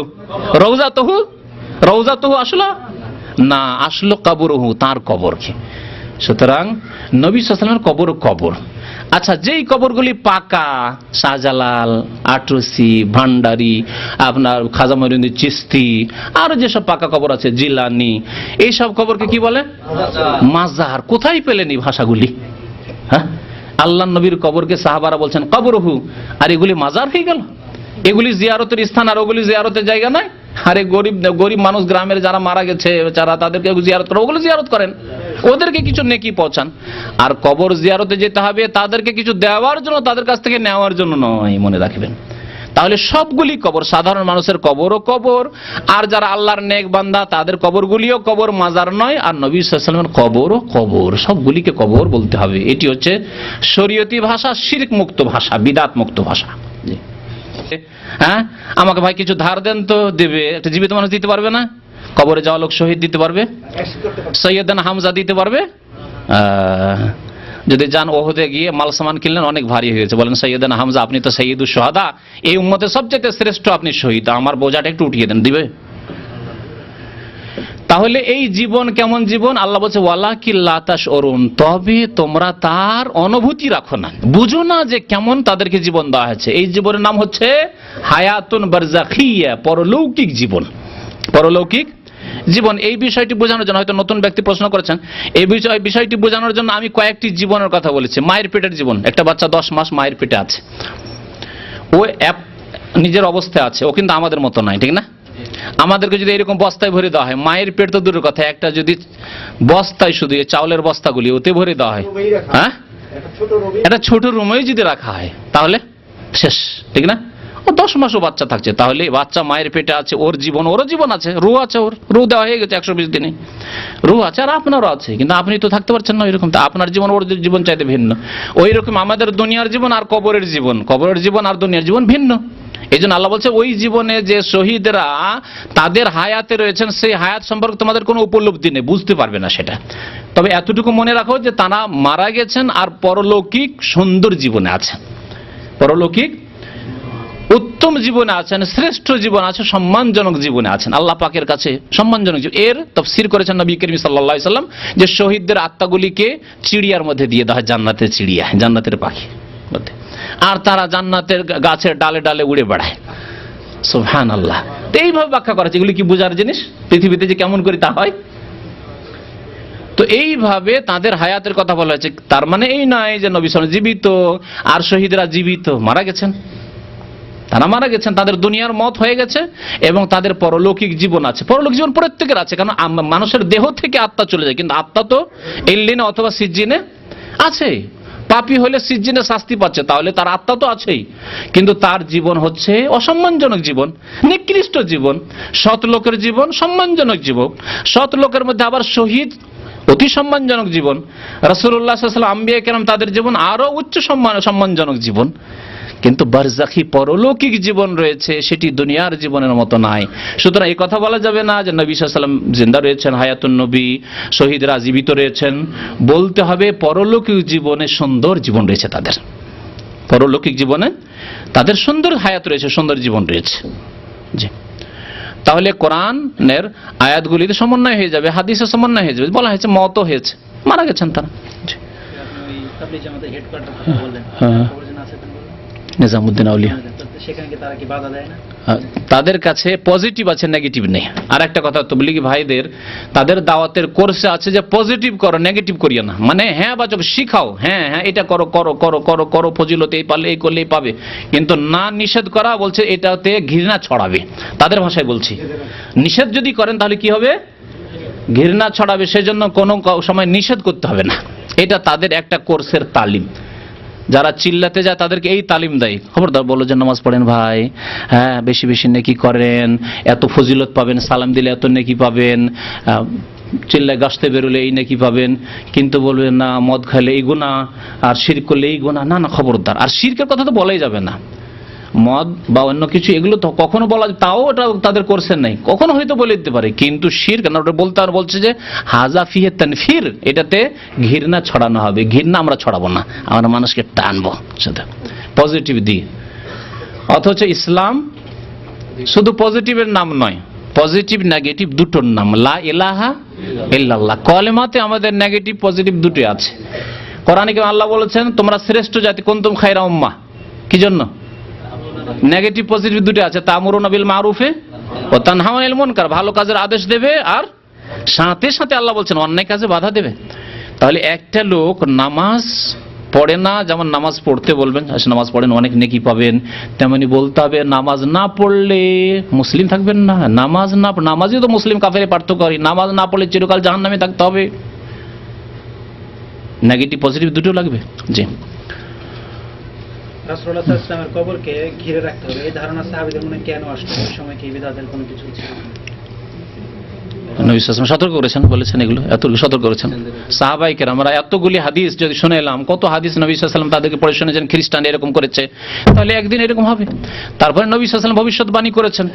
রওজাতুহু, রওজাতুহু আসলো না, আসলো কবরহু, তার কবরকে। সুতরাং নবী সাল্লাল্লাহু আলাইহি ওয়াসাল্লামের কবর কবর। আচ্ছা, যেই কবরগুলি পাকা, শাহজালাল, আটরসি, ভান্ডারি, আপনার খাজা মঈনুদ্দিন চিশতি, আর যেসব পাকা কবর আছে, জিলানি, এইসব কবরকে কি বলে? মাজার। কোথায় পেলেন এই ভাষাগুলি? হ্যাঁ, আল্লাহ নবীর কবরকে সাহাবারা বলছেন কবরহু, আর এগুলি মাজার হয়ে গেল? এগুলি জিয়ারতের স্থান আর ওগুলি জিয়ারতের জায়গা নয়? আরে গরিব গরিব মানুষ, গ্রামের যারা মারা গেছে যারা, তাদেরকে জিয়ারত করেন, ওগুলো জিয়ারত করেন, ওদেরকে কিছু নেকি পৌঁছান। আর কবর জিয়ারতে যেতে হবে তাদেরকে কিছু দেওয়ার জন্য, তাদের কাছ থেকে নেওয়ার জন্য নয়, মনে রাখবেন। তাহলে সবগুলি কবর, সাধারণ মানুষের কবরও কবর, আর যারা আল্লাহর নেক বান্দা তাদের কবরগুলিও কবর, মাজার নয়। আর নবী সাল্লাল্লাহু আলাইহি ওয়াসাল্লামের কবরও কবর, সবগুলিকে কবর বলতে হবে। এটি হচ্ছে শরীয়তি ভাষা, শিরক মুক্ত ভাষা, বিদআত মুক্ত ভাষা। হ্যাঁ, আমাকে ভাই কিছু ধার দেন তো, দেবে? একটা জীবিত মানুষ দিতে পারবে না? কবরে যাওয়া লোক শহীদ দিতে পারবে? সৈয়দনা হামজা দিতে পারবে? যদি যান ওহদে গিয়ে মাল সামান কিনলেন, অনেক ভারী হয়ে গেছে, বলেন সৈয়দনা হামজা আপনি তো সৈয়দুশ শুহাদা, এই উম্মতের সবচেয়ে শ্রেষ্ঠ, আপনি শহীদ, আমার বোঝাটা একটু উঠিয়ে দেন, দিবে? তাহলে এই জীবন কেমন জীবন? আল্লাহ বলছে ওয়ালাকিন লা তাশউরুন, তবে তোমরা তার অনুভূতি রাখো না, বুঝো না যে কেমন তাদেরকে জীবন দেওয়া হয়েছে। এই জীবনের নাম হচ্ছে হায়াতুন বারজাখিয়া, পরলৌকিক জীবন, পরলৌকিক জীবন। এই বিষয়টি বোঝানোর জন্য, হয়তো নতুন ব্যক্তি প্রশ্ন করেছেন, এই বিষয়টি বোঝানোর জন্য আমি কয়েকটি জীবনের কথা বলেছি। মায়ের পেটের জীবন, একটা বাচ্চা 10 মাস মায়ের পেটে আছে, ও নিজের অবস্থায় আছে, ও কিন্তু আমাদের মতো নয়, ঠিক না? আমাদেরকে যদি এরকম বস্তায় ভরে দেওয়া হয়, মায়ের পেট তো দূরের কথা, একটা যদি বস্তায়, শুধু চাউলের বস্তাগুলি ওতে ভরে দেওয়া হয়, হ্যাঁ, একটা ছোট রুমেই যদি রাখা হয়, তাহলে শেষ, ঠিক না? ও 10 মাসও বাচ্চা থাকছে, তাহলে বাচ্চা মায়ের পেটে আছে, ওর জীবন, ওরও জীবন আছে, রুহ আছে, ওর রুহ দেওয়া হয়ে গেছে 120 দিনে, রুহ আছে, আর আপনারও আছে, কিন্তু আপনি তো থাকতে পারছেন না এরকম। তা আপনার জীবন ওর জীবন চাইতে ভিন্ন। ওই রকম আমাদের দুনিয়ার জীবন আর কবরের জীবন, কবরের জীবন আর দুনিয়ার জীবন ভিন্ন। এই জন্য আল্লাহ বলছে ওই জীবনে যে শহীদরা তাদের হায়াতে রয়েছেন, সেই হায়াত সম্পর্কে তোমাদের কোনো উপলব্ধি নেই, বুঝতে পারবে না সেটা। তবে এতটুকু মনে রাখো যে তারা মারা গেছেন আর পরলৌকিক সুন্দর জীবনে আছেন, পরলৌকিক উত্তম জীবনে আছেন, শ্রেষ্ঠ জীবন আছে, সম্মানজনক জীবনে আছেন, আল্লাহ পাকের কাছে সম্মানজনক জীবন। এর তাফসীর করেছেন নবী করিম সাল্লাল্লাহু আলাইহি সাল্লাম, যে শহীদদের আত্মাগুলিকে চিড়িয়ার মধ্যে দিয়ে দেওয়া হয়, জান্নাতের চিড়িয়া, জান্নাতের পাখি মধ্যে, আর তারা জান্নাতের গাছের ডালে ডালে উড়ে বেড়ায়। সুবহানাল্লাহ। এইভাবে ব্যাখ্যা করা, এগুলি কি বোঝার জিনিস? পৃথিবীতে যে কেমন করে তা হয়, তো এইভাবে তাদের হায়াতের কথা বলা হয়েছে। তার মানে এই নয় যে নবী সাল্লাল্লাহু আলাইহি ওয়াসাল্লাম জীবিত আর শহীদরা জীবিত, মারা গেছেন, তারা মারা গেছেন, তাদের দুনিয়ার মত হয়ে গেছে, এবং তাদের পরলৌকিক জীবন আছে। পরলৌকিক জীবন প্রত্যেকের আছে, কারণ মানুষের দেহ থেকে আত্মা চলে যায়, কিন্তু আত্মা তো ইল্লিনে অথবা সিজ্জিনে আছে। পাপী হলে সিজ্জিনে শাস্তি পাচ্ছে, তাহলে তার আত্মা তো আছেই, কিন্তু তার জীবন হচ্ছে অসম্মানজনক জীবন, নিকৃষ্ট জীবন। সৎ লোকের জীবন সম্মানজনক জীবন, সৎ লোকের মধ্যে আবার শহীদ অতি সম্মানজনক জীবন। রাসূলুল্লাহ সাল্লাল্লাহু আলাইহি ওয়াসাল্লাম, আম্বিয়া কেরাম, তাদের জীবন আরো উচ্চ সম্মানজনক জীবন। কিন্তু বারজাখি পরলৌকিক জীবন রয়েছে, সেটি দুনিয়ার জীবনের মতো নাই। সুতরাং এই কথা বলা যাবে না যে নবী সাল্লাল্লাহু আলাইহি ওয়াসাল্লাম জিন্দা রয়েছেন, হায়াতুন নবী, শহীদরা জীবিত রয়েছেন। বলতে হবে পরলৌকিক জীবনে সুন্দর জীবন রয়েছে তাদের, পরলৌকিক জীবনে তাদের সুন্দর হায়াত রয়েছে, সুন্দর জীবন রয়েছে। জি, তাহলে কোরআনের আয়াতগুলিতে সমন্বয় হয়ে যাবে, হাদিসের সমন্বয় হয়ে যাবে। বলা হয়েছে মত হয়েছে, মারা গেছেন তারা। নিজামুদ্দিন আউলিয়া, তাদের কাছে পজিটিভ আছে, নেগেটিভ নেই। আর একটা কথা তবলিগি ভাইদের, তাদের দাওয়াতের কোর্সে আছে যে পজিটিভ করো, নেগেটিভ করিও না। মানে হ্যাঁ বাচক শিখাও, হ্যাঁ হ্যাঁ এটা করো করো করো করো করো, ফজিলত এই পারলে এই করলেই পাবে, কিন্তু না নিষেধ করা, বলছে এটাতে ঘৃণা ছড়াবে। তাদের ভাষায় বলছি, নিষেধ যদি করেন তাহলে কি হবে? ঘৃণা ছড়াবে, সেজন্য কোনো সময় নিষেধ করতে হবে না। এটা তাদের একটা কোর্সের তালিম। যারা চিল্লাতে যায় তাদেরকে এই তালিম দেয়, খবরদার বলো যে নামাজ পড়েন ভাই, হ্যাঁ বেশি বেশি নেকি করেন, এত ফজিলত পাবেন, সালাম দিলে এত নেকি পাবেন, চিল্লায় গাছতে বেরোলে এই নেকি পাবেন, কিন্তু বলবেন না মদ খাইলে এই গুনাহ, আর শিরক করলে এই গুনাহ। না না, খবরদার। আর শিরকের কথা তো বলাই যাবে না, মদ বা অন্য কিছু এগুলো তো কখনো বলা, তাও ওটা তাদের কোর্সের নাই, কখনো হয়তো বলে দিতে পারে, কিন্তু শিরক না, ওটা বলতে আর বলছে যে হাজা ফিহে তানফির, এটাতে ঘৃণা ছড়ানো হবে। ঘৃণা আমরা ছড়াবো না, আমরা মানুষকে টানবো শুধু পজিটিভ দিয়ে। অথচ ইসলাম শুধু পজিটিভের নাম নয়, পজিটিভ নেগেটিভ দুটোর নাম। লা ইলাহা ইল্লাল্লাহ, কলেমাতে আমাদের নেগেটিভ পজিটিভ দুটোই আছে। কোরআনে আল্লাহ বলেছেন তোমরা শ্রেষ্ঠ জাতি, কুনতুম খায়রা উম্মাহ। কি জন্য? নেগেটিভ পজিটিভ দুটো আছে। তা'মুরুনা বিল মারুফে ওয়া তানহাউনা আনিল মুনকার, ভালো কাজের আদেশ দেবে আর সাথে সাথে আল্লাহ বলছেন অন্যায় কাজে বাধা দেবে। তাহলে একটা লোক নামাজ পড়ে না, যেমন নামাজ পড়তে বলবেন, নামাজ পড়েন অনেক নেকি পাবেন, তেমনি বলতে হবে নামাজ না পড়লে মুসলিম থাকবেন না। নামাজই তো মুসলিম কাফেরে পার্থক্য করি। নামাজ না পড়লে চিরকাল জাহান্নামে থাকতে হবে। নেগেটিভ পজিটিভ দুটো লাগবে। জি। রাসূলুল্লাহ সাল্লাল্লাহু আলাইহি ওয়াসাল্লামের কবরকে ঘিরে রাখতে হবে, এই ধারণা সাহাবীদের মনে কেন আসলো? ওই সময় কি বিদআতের কোনো কিছু ছিল? নবী সাল্লাল্লাহু আলাইহি ওয়াসাল্লাম সতর্ক করেছেন, বলেছেন এগুলো, এতগুলো সতর্ক করেছেন। সাহাবায়ে কেরাম আমরা এতগুলি হাদিস যদি শুনে এলাম, কত হাদিস নবী সাল্লাল্লাহু আলাইহি ওয়াসাল্লাম তাদেরকে পড়ে শুনেছেন খ্রিস্টান এরকম করেছে, তাহলে একদিন এরকম হবে। তারপরে নবী সাল্লাল্লাহু আলাইহি ওয়াসাল্লাম ভবিষ্যৎবাণী করেছেন।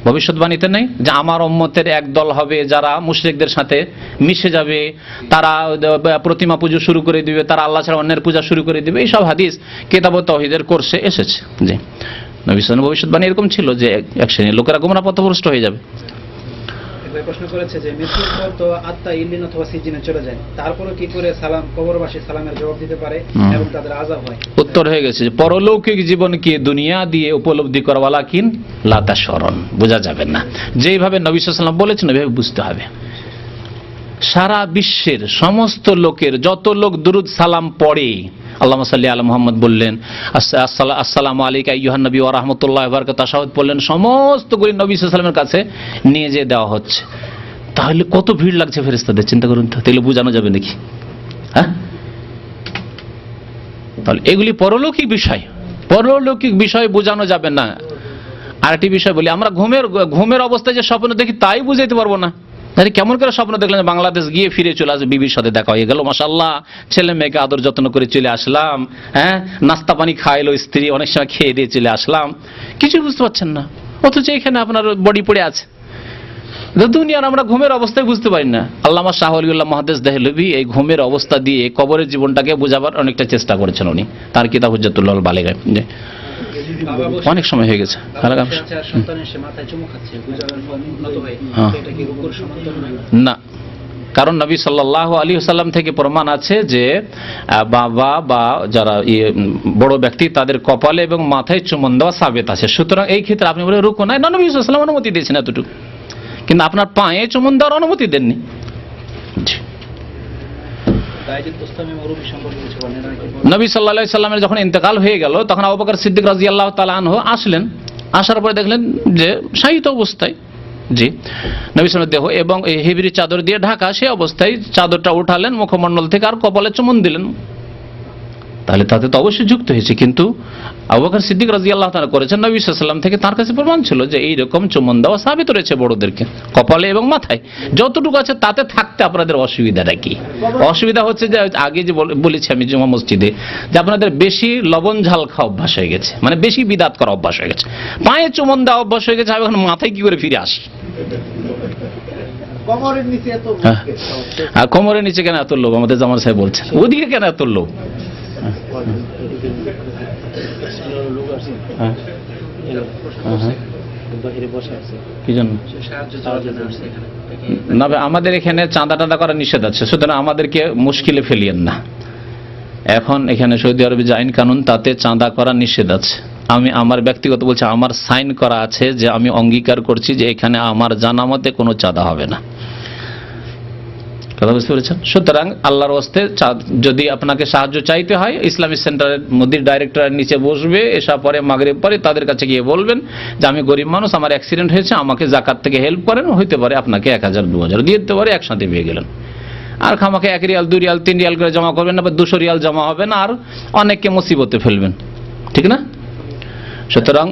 ভবিষ্যৎবাণীতে নেই যে আমার উম্মতের এক দল হবে যারা মুশরিকদের সাথে মিশে যাবে, তারা প্রতিমা পুজো শুরু করে দিবে, তারা আল্লাহ ছাড়া অন্যের পূজা শুরু করে দিবে। এইসব হাদিস কিতাবুত তাওহীদের কোর্সে এসেছে। জি, নবী সাল্লাল্লাহু আলাইহি ওয়াসাল্লাম ভবিষ্যৎবাণী এরকম ছিল যে এক শ্রেণীর লোকেরা গোমরাহ পথভ্রষ্ট হয়ে যাবে। একবার প্রশ্ন করেছে যে মৃত্যুর পর তো আত্মা ইল্লিন অথবা সিজিনে চলে যায়, তারপরে কি করে সালাম কবরবাসী সালামের জবাব দিতে পারে এবং তাদের আযাব হয়? উত্তর হয়ে গেছে যে পরলৌকিক জীবনকে দুনিয়া দিয়ে উপলব্ধি করা ওয়ালাকিন লা তাশউরুন, বোঝা যাবে না। যেইভাবে নবী সাল্লাল্লাহু আলাইহি ওয়াসাল্লাম বলেছেন ওইভাবে বুঝতে হবে। সারা বিশ্বের সমস্ত লোকের যত লোক দুরুদ সালাম পড়ে, আল্লাহুম্মা সাল্লি আলা মুহাম্মদ বললেন, আসসালামু আলাইকা আইয়ুহান নবী ওয়া রাহমাতুল্লাহি ওয়া বারাকাতুহু, তাশাহুদ পড়লেন, সমস্তগুলি নবী সাল্লাল্লাহু আলাইহি ওয়াসাল্লামের কাছে নিয়ে যেয়ে দেওয়া হচ্ছে। তাহলে কত ভিড় লাগছে ফেরেশতাদের, চিন্তা করুন তো। তাহলে বোঝানো যাবে নাকি? হ্যাঁ, তাহলে এগুলি পরলৌকিক বিষয়, পরলৌকিক বিষয় বোঝানো যাবে না। আরেকটি বিষয় বলি, আমরা ঘুমের অবস্থায় যে স্বপ্ন দেখি তাই বুঝাইতে পারবো না। আরে কেমন করে স্বপ্ন দেখলেন বাংলাদেশ গিয়ে ফিরে চলে আসবে, বিবির সাথে দেখা হয়ে গেল, মাশাআল্লাহ, ছেলে মেয়েকে আদর যত্ন করে চলে আসলাম, হ্যাঁ, নাস্তা পানি খাইলো স্ত্রী, অনেক সময় খেয়ে দিয়ে চলে আসলাম, কিছুই বুঝতে পারছেন না। অথচ এখানে আপনার বডি পড়ে আছে। দুনিয়ার আমরা ঘুমের অবস্থায় বুঝতে পারি না। আল্লামা শাহ ওয়ালিউল্লাহ মুহাদ্দিস দেহলভী এই ঘুমের অবস্থা দিয়ে কবরের জীবনটাকে বোঝাবার অনেকটা চেষ্টা করেছেন উনি, তার কিতাব হুজ্জাতুল বালিগায়। অনেক সময় হয়ে গেছে। না, কারণ নবী সাল্লাল্লাহু আলাইহি ওয়াসাল্লাম থেকে প্রমাণ আছে যে বাবা বা যারা বড় ব্যক্তি তাদের কপালে এবং মাথায় চুমন দেওয়া সাবেত আছে। সুতরাং এই ক্ষেত্রে আপনি বলে রুকু নাই, নবী সাল্লাল্লাহু আলাইহি ওয়াসাল্লাম অনুমতি দিয়েছেন এতটুকু, কিন্তু আপনার পায়ে চুমন দেওয়ার অনুমতি দেননি। নবী সাল্লাল্লাহু আলাইহি সাল্লামের যখন ইন্তেকাল হয়ে গেল, তখন আবু বকর সিদ্দিক রাদিয়াল্লাহু তাআলা আনহু আসলেন। আসার পরে দেখলেন যে শায়িত অবস্থায়, জি, নবী সাল্লাল্লাহু দেহ এবং এই হিবরি চাদর দিয়ে ঢাকা, সেই অবস্থায় চাদরটা উঠালেন মুখমণ্ডল থেকে আর কপালে চুমন দিলেন। তাহলে তাতে তো অবশ্যই যুক্ত হয়েছে, কিন্তু আবু বকর সিদ্দিক রাদিয়াল্লাহু তাআলা করেছেন, নবী সাল্লাল্লাহু আলাইহি সাল্লাম থেকে তার কাছে প্রমাণ ছিল যে এইরকম চুমন দেওয়া সাবিত রয়েছে বড়দেরকে কপালে এবং মাথায়। যতটুকু আছে তাতে থাকতে আপনাদের অসুবিধাটা কি? অসুবিধা হচ্ছে যে আগে যে বলেছি আমি জুমা মসজিদে, যে আপনাদের বেশি লবণ ঝাল খাওয়া অভ্যাস হয়ে গেছে, মানে বেশি বিদাত করা অভ্যাস হয়ে গেছে, পায়ে চুমন দেওয়া অভ্যাস হয়ে গেছে। এখন মাথায় কি করে ফিরে আসি? আর কোমরের নিচে কেন এত লোভ? আমাদের জামাল সাহেব বলছেন ওদিকে কেন এত লোভ? কি জন্য? না ভাই, আমাদের এখানে চাঁদা টাদা করা নিষেধ আছে, সুতরাং আমাদেরকে মুশকিলে ফেলিয়েন না। এখন এখানে সৌদি আরবে যে আইন কানুন, তাতে চাঁদা করা নিষেধ আছে। আমি আমার ব্যক্তিগত বলছি, আমার সাইন করা আছে যে আমি অঙ্গীকার করছি যে এখানে আমার জানা মতে কোনো চাঁদা হবে না। কথা বুঝতে পেরেছেন? সুতরাং আল্লাহর ওয়াস্তে যদি আপনাকে সাহায্য চাইতে হয়, ইসলামিক সেন্টারের মধ্যে ডাইরেক্টরের নিচে বসবে, এসা পরে মাগরিব পরে তাদের কাছে গিয়ে বলবেন যে আমি গরিব মানুষ, আমার অ্যাক্সিডেন্ট হয়েছে, আমাকে যাকাত থেকে হেল্প করেন। হইতে পারে আপনাকে 1000 2000 দিয়ে দিতে পারে, একসাথে পেয়ে গেলেন। আর খামাকে 1 রিয়াল 2 রিয়াল 3 রিয়াল করে জমা করবেন না, বা 200 রিয়াল জমা হবে না, আর অনেককে মুসিবতে ফেলবেন, ঠিক না? সুতরাং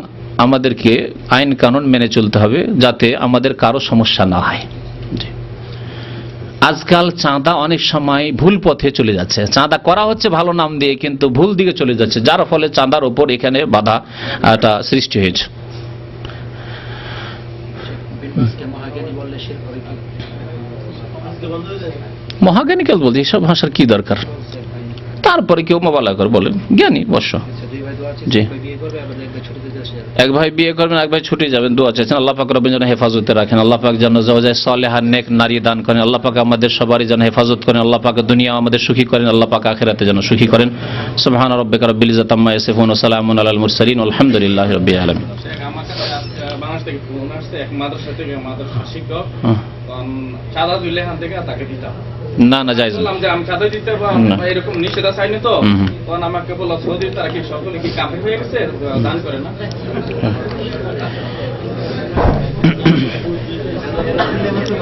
আমাদেরকে আইন কানুন মেনে চলতে হবে যাতে আমাদের কারো সমস্যা না হয়। আজকাল চাঁদা অনেক সময় ভুল পথে চলে যাচ্ছে, চাঁদা করা হচ্ছে ভালো নাম দিয়ে, কিন্তু ভুল দিকে চলে যাচ্ছে, যার ফলে চাঁদার উপর এখানে বাধাটা সৃষ্টি হয়েছে। মহাজ্ঞানী কাজ বলতে এইসব ভাষার কি দরকার? তা তারপরে কেউ মোবাইল করে বলেন জ্ঞানী অবশ্য। আচ্ছা, দুই ভাই দোয়া আছে, জি। এক ভাই বিয়ে করবে, আবার এক ভাই ছুটিতে যাচ্ছে। এক ভাই বিয়ে করবেন, এক ভাই ছুটে যাবেন, দোয়া চাইছেন আল্লাহ পাক রব্বুল যেন হেফাজতে রাখেন, আল্লাহ পাক যেন জাওজায়ে সালেহা নেক নারী দান করেন, আল্লাহ পাক আমাদের সবারই যেন হেফাজত করেন, আল্লাহ পাক দুনিয়া আমাদের সুখী করেন, আল্লাহ পাক আখিরাতে যেন সুখী করেন। সুবহান রাব্বিকা রাব্বিল ইজ্জাতি আম্মা ইয়াসিফুন ওয়া সালামুন আলাল মুরসালিন আলহামদুলিল্লাহি রাব্বিল আলামিন। আমার কাছে বাংলাদেশ থেকে ফোন আসছে, এক মাদ্রাসা থেকে, মাদ্রাসা শিক্ষক, হ্যাঁ। চাঁদা দিলে এখান থেকে তাকে দিতাম, না না জায়েজ না। বললাম যে আমি চাঁদা দিতে না। এরকম নিষেধা চাইনি তো, হুম। তখন আমাকে বললো সৌদি তারা কি সকলে কি কাফের হয়ে গেছে, দান করে না।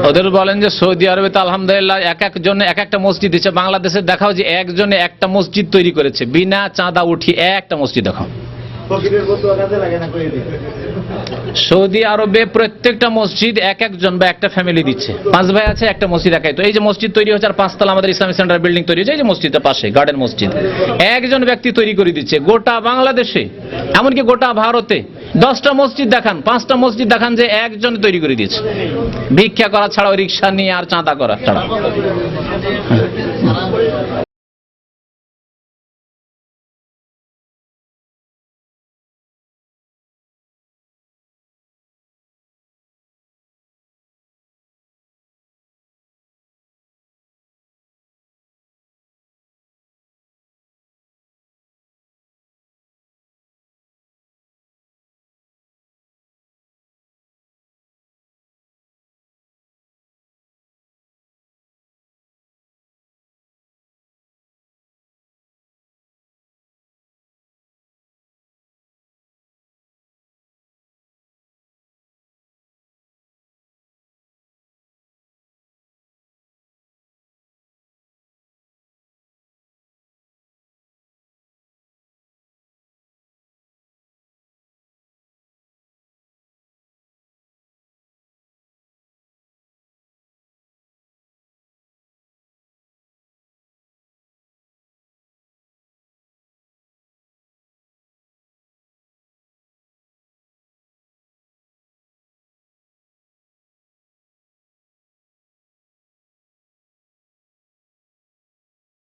ওদের বলেন যে সৌদি আরবে তো আলহামদুলিল্লাহ এক একজনে এক একটা মসজিদ দিচ্ছে, বাংলাদেশে দেখাও যে একজনে একটা মসজিদ তৈরি করেছে বিনা চাঁদা উঠিয়ে, একটা মসজিদ দেখাও। সৌদি আরবে প্রত্যেকটা মসজিদ এক একজন বা একটা ফ্যামিলি দিচ্ছে, 5 ভাই আছে, একটা মসজিদ একাই। তো এই যে মসজিদ তৈরি হচ্ছে, আর 5 তলা আমাদের ইসলামিক সেন্টার বিল্ডিং তৈরি হচ্ছে, এই যে মসজিদের পাশে গার্ডেন মসজিদ, একজন ব্যক্তি তৈরি করে দিচ্ছে গোটা বাংলাদেশে, এমনকি গোটা ভারতে 10টা মসজিদ দেখান, 5টা মসজিদ দেখান যে একজন তৈরি করে দিচ্ছে, ভিক্ষা করা ছাড়াও রিক্সা নিয়ে আর চাঁদা করা ছাড়া।